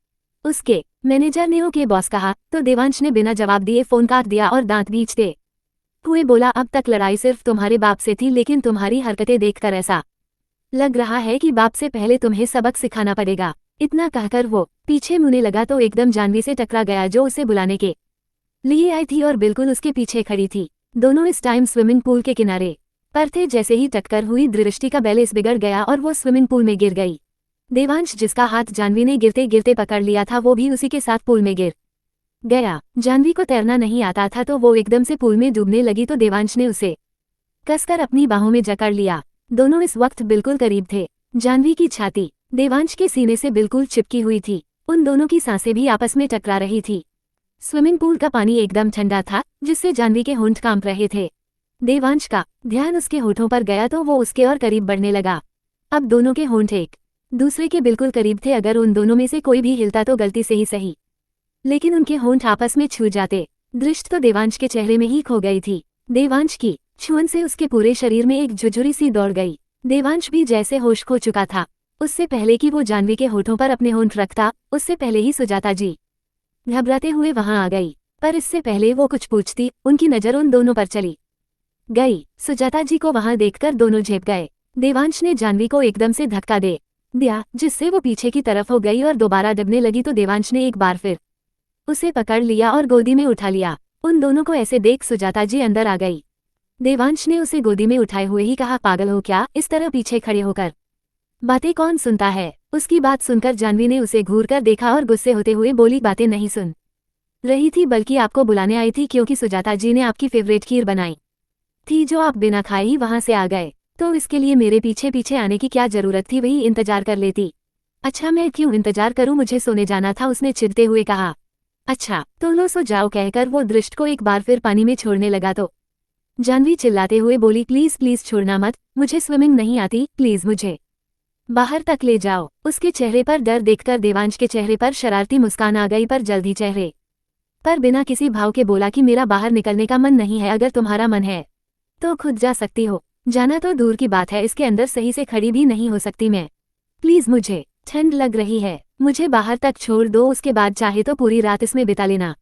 उसके मैनेजर ने ओके बॉस कहा तो देवांश ने बिना जवाब दिए फोन काट दिया और दांत भींचते हुए बोला, अब तक लड़ाई सिर्फ तुम्हारे बाप से थी, लेकिन तुम्हारी हरकतें देखकर ऐसा लग रहा है कि बाप से पहले तुम्हें सबक सिखाना पड़ेगा। इतना कहकर वो पीछे मुड़ने लगा तो एकदम जाह्नवी से टकरा गया, जो उसे बुलाने के लिए आई थी और बिल्कुल उसके पीछे खड़ी थी। दोनों इस टाइम स्विमिंग पूल के किनारे पर थे। जैसे ही टक्कर हुई, दृष्टि का बैलेंस बिगड़ गया और वो स्विमिंग पूल में गिर गई। देवांश, जिसका हाथ जाह्नवी ने गिरते गिरते पकड़ लिया था, वो भी उसी के साथ पूल में गिर गया। जाह्नवी को तैरना नहीं आता था तो वो एकदम से पूल में डूबने लगी तो देवांश ने उसे कसकर अपनी बाहों में जकड़ लिया। दोनों इस वक्त बिल्कुल करीब थे। जाह्नवी की छाती देवांश के सीने से बिल्कुल चिपकी हुई थी। उन दोनों की सांसें भी आपस में टकरा रही थी। स्विमिंग पूल का पानी एकदम ठंडा था, जिससे जाह्नवी के होंठ कांप रहे थे। देवांश का ध्यान उसके होठों पर गया तो वो उसके और करीब बढ़ने लगा। अब दोनों के होंठ एक दूसरे के बिल्कुल करीब थे। अगर उन दोनों में से कोई भी हिलता तो गलती से ही सही, लेकिन उनके होंठ आपस में छू जाते। दृष्टि तो देवांश के चेहरे में ही खो गई थी। देवांश की छुअन से उसके पूरे शरीर में एक झुरझुरी सी दौड़ गई। देवांश भी जैसे होश खो चुका था। उससे पहले कि वो जाह्नवी के होठों पर अपने होंठ रखता, उससे पहले ही सुजाता जी घबराते हुए वहां आ गई। पर इससे पहले वो कुछ पूछती, उनकी नजर उन दोनों पर चली गई। सुजाता जी को वहां देखकर दोनों झेप गए। देवांश ने जाह्नवी को एकदम से धक्का दे दिया, जिससे वो पीछे की तरफ हो गई और दोबारा डूबने लगी तो देवांश ने एक बार फिर उसे पकड़ लिया और गोदी में उठा लिया। उन दोनों को ऐसे देख सुजाता जी अंदर आ गई। देवांश ने उसे गोदी में उठाए हुए ही कहा, पागल हो क्या, इस तरह पीछे खड़े होकर बातें कौन सुनता है। उसकी बात सुनकर जाह्नवी ने उसे घूर कर देखा और गुस्से होते हुए बोली, बातें नहीं सुन रही थी, बल्कि आपको बुलाने आई थी, क्योंकि सुजाता जी ने आपकी फेवरेट खीर बनाई थी जो आप बिना खाए ही वहां से आ गए। तो इसके लिए मेरे पीछे पीछे आने की क्या जरूरत थी, वही इंतजार कर लेती। अच्छा, मैं क्यों इंतजार करूं, मुझे सोने जाना था, उसने चिढ़ते हुए कहा। अच्छा तो लो सो जाओ, कहकर वो दृष्टि को एक बार फिर पानी में छोड़ने लगा तो जाह्नवी चिल्लाते हुए बोली, प्लीज प्लीज छोड़ना मत, मुझे स्विमिंग नहीं आती, प्लीज मुझे बाहर तक ले जाओ। उसके चेहरे पर डर देखकर देवांश के चेहरे पर शरारती मुस्कान आ गई, पर जल्द ही चेहरे पर बिना किसी भाव के बोला कि मेरा बाहर निकलने का मन नहीं है, अगर तुम्हारा मन है तो खुद जा सकती हो, जाना तो दूर की बात है, इसके अंदर सही से खड़ी भी नहीं हो सकती मैं, प्लीज मुझे ठंड लग रही है, मुझे बाहर तक छोड़ दो, उसके बाद चाहे तो पूरी रात इसमें बिता लेना।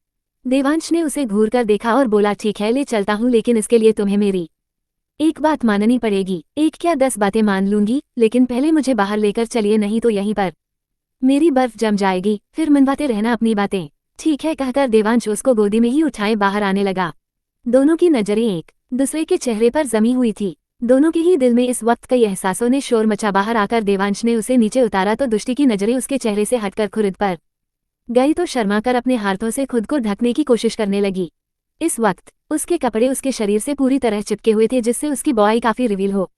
देवांश ने उसे घूर कर देखा और बोला, ठीक है ले चलता हूँ, लेकिन इसके लिए तुम्हें मेरी एक बात माननी पड़ेगी। एक क्या 10 बातें मान लूंगी, लेकिन पहले मुझे बाहर लेकर चलिए, नहीं तो यहीं पर मेरी बर्फ जम जाएगी, फिर मनवाते रहना अपनी बातें। ठीक है, कहकर देवांश उसको गोदी में ही उठाए बाहर आने लगा। दोनों की नजरें एक दूसरे के चेहरे पर जमी हुई थी। दोनों के ही दिल में इस वक्त कई एहसासों ने शोर मचा। बाहर आकर देवांश ने उसे नीचे उतारा तो दृष्टि की नजरें उसके चेहरे से हटकर खुद पर गई तो शर्मा कर अपने हाथों से खुद को ढकने की कोशिश करने लगी। इस वक्त उसके कपड़े उसके शरीर से पूरी तरह चिपके हुए थे, जिससे उसकी बॉडी काफी रिवील हो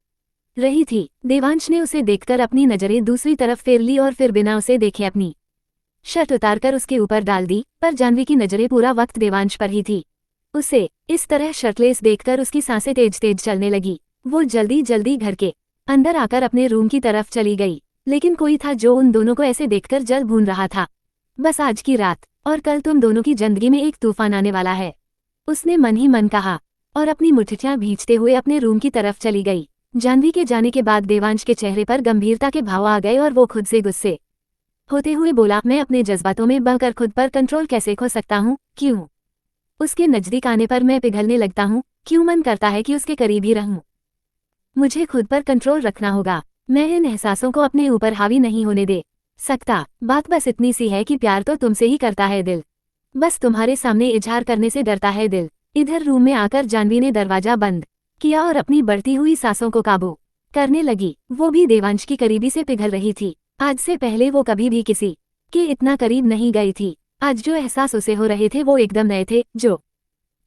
रही थी। देवांश ने उसे देखकर अपनी नजरें दूसरी तरफ फेर ली और फिर बिना उसे देखे अपनी शर्ट उतारकर उसके ऊपर डाल दी, पर जाह्नवी की नजरें पूरा वक्त देवांश पर ही थी। उसे इस तरह शर्टलेस देखकर उसकी सांसें तेज तेज चलने लगी। वो जल्दी जल्दी घर के अंदर आकर अपने रूम की तरफ चली गई, लेकिन कोई था जो उन दोनों को ऐसे देखकर जल भून रहा था। बस आज की रात और कल तुम दोनों की जिंदगी में एक तूफान आने वाला है, उसने मन ही मन कहा और अपनी मुठ्ठियां भींचते हुए अपने रूम की तरफ चली गई। जाह्नवी के जाने के बाद देवांश के चेहरे पर गंभीरता के भाव आ गए और वो खुद से गुस्से होते हुए बोला, मैं अपने जज्बातों में बहकर खुद पर कंट्रोल कैसे खो सकता हूँ, क्यों उसके नजदीक आने पर मैं पिघलने लगता हूँ, क्यों मन करता है कि उसके करीब ही रहूं। मुझे खुद पर कंट्रोल रखना होगा, मैं इन एहसासों को अपने ऊपर हावी नहीं होने दे सकता। बात बस इतनी सी है कि प्यार तो तुमसे ही करता है दिल, बस तुम्हारे सामने इजहार करने से डरता है दिल। इधर रूम में आकर जानवी ने दरवाजा बंद किया और अपनी बढ़ती हुई सांसों को काबू करने लगी। वो भी देवांश की करीबी से पिघल रही थी। आज से पहले वो कभी भी किसी के इतना करीब नहीं गई थी। आज जो एहसास उसे हो रहे थे वो एकदम नए थे, जो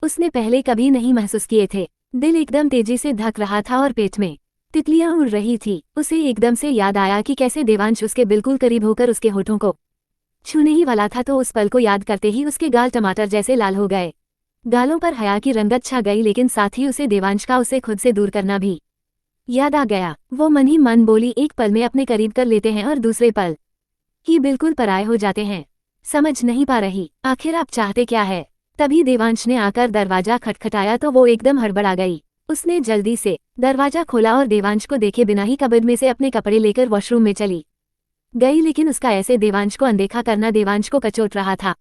उसने पहले कभी नहीं महसूस किए थे। दिल एकदम तेजी से धक रहा था और पेट में तितलियां उड़ रही थी। उसे एकदम से याद आया कि कैसे देवांश उसके बिल्कुल करीब होकर उसके होठों को छूने ही वाला था, तो उस पल को याद करते ही उसके गाल टमाटर जैसे लाल हो गए। गालों पर हया की रंगत छा गई, लेकिन साथ ही उसे देवांश का उसे खुद से दूर करना भी याद आ गया। वो मन ही मन बोली, एक पल में अपने करीब कर लेते हैं और दूसरे पल ही बिल्कुल पराये हो जाते हैं। समझ नहीं पा रही, आखिर आप चाहते क्या है? तभी देवांश ने आकर दरवाजा खटखटाया तो वो एकदम हड़बड़ा गई। उसने जल्दी से दरवाजा खोला और देवांश को देखे बिना ही कबर्ड में से अपने कपड़े लेकर वॉशरूम में चली गई। लेकिन उसका ऐसे देवांश को अनदेखा करना देवांश को कचोट रहा था।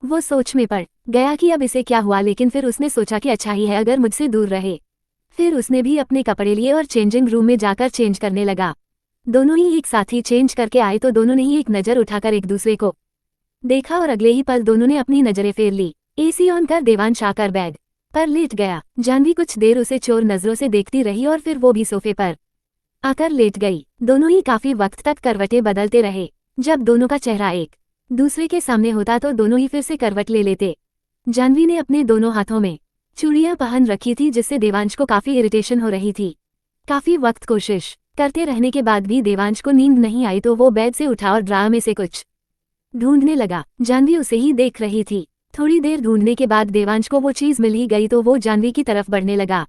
वो सोच में पड़ गया कि अब इसे क्या हुआ, लेकिन फिर उसने सोचा कि अच्छा ही है अगर मुझसे दूर रहे। फिर उसने भी अपने कपड़े लिए और चेंजिंग रूम में जाकर चेंज करने लगा। दोनों ही एक साथ ही चेंज करके आए तो दोनों ने ही एक नज़र उठाकर एक दूसरे को देखा और अगले ही पल दोनों ने अपनी नजरें फेर ली। एसी ऑन कर देवांश आकर बेड पर लेट गया। जानवी कुछ देर उसे चोर नजरों से देखती रही और फिर वो भी सोफे पर आकर लेट गई। दोनों ही काफी वक्त तक करवटें बदलते रहे। जब दोनों का चेहरा एक दूसरे के सामने होता तो दोनों ही फिर से करवट ले लेते। जानवी ने अपने दोनों हाथों में चूड़ियां पहन रखी थी, जिससे देवांश को काफी इरिटेशन हो रही थी। काफी वक्त कोशिश करते रहने के बाद भी देवांश को नींद नहीं आई तो वो बेड से उठा और ड्रा में से कुछ ढूंढने लगा। जानवी उसे ही देख रही थी। थोड़ी देर ढूंढने के बाद देवांश को वो चीज मिल ही गई तो वो जानवी की तरफ बढ़ने लगा।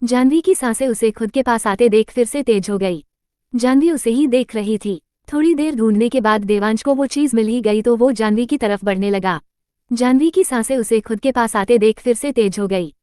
जानवी की सांसें उसे खुद के पास आते देख फिर से तेज हो गई। जानवी उसे ही देख रही थी। थोड़ी देर ढूंढने के बाद देवांश को वो चीज मिल ही गई तो वो जानवी की तरफ बढ़ने लगा। जानवी की सांसें उसे खुद के पास आते देख फिर से तेज हो गई।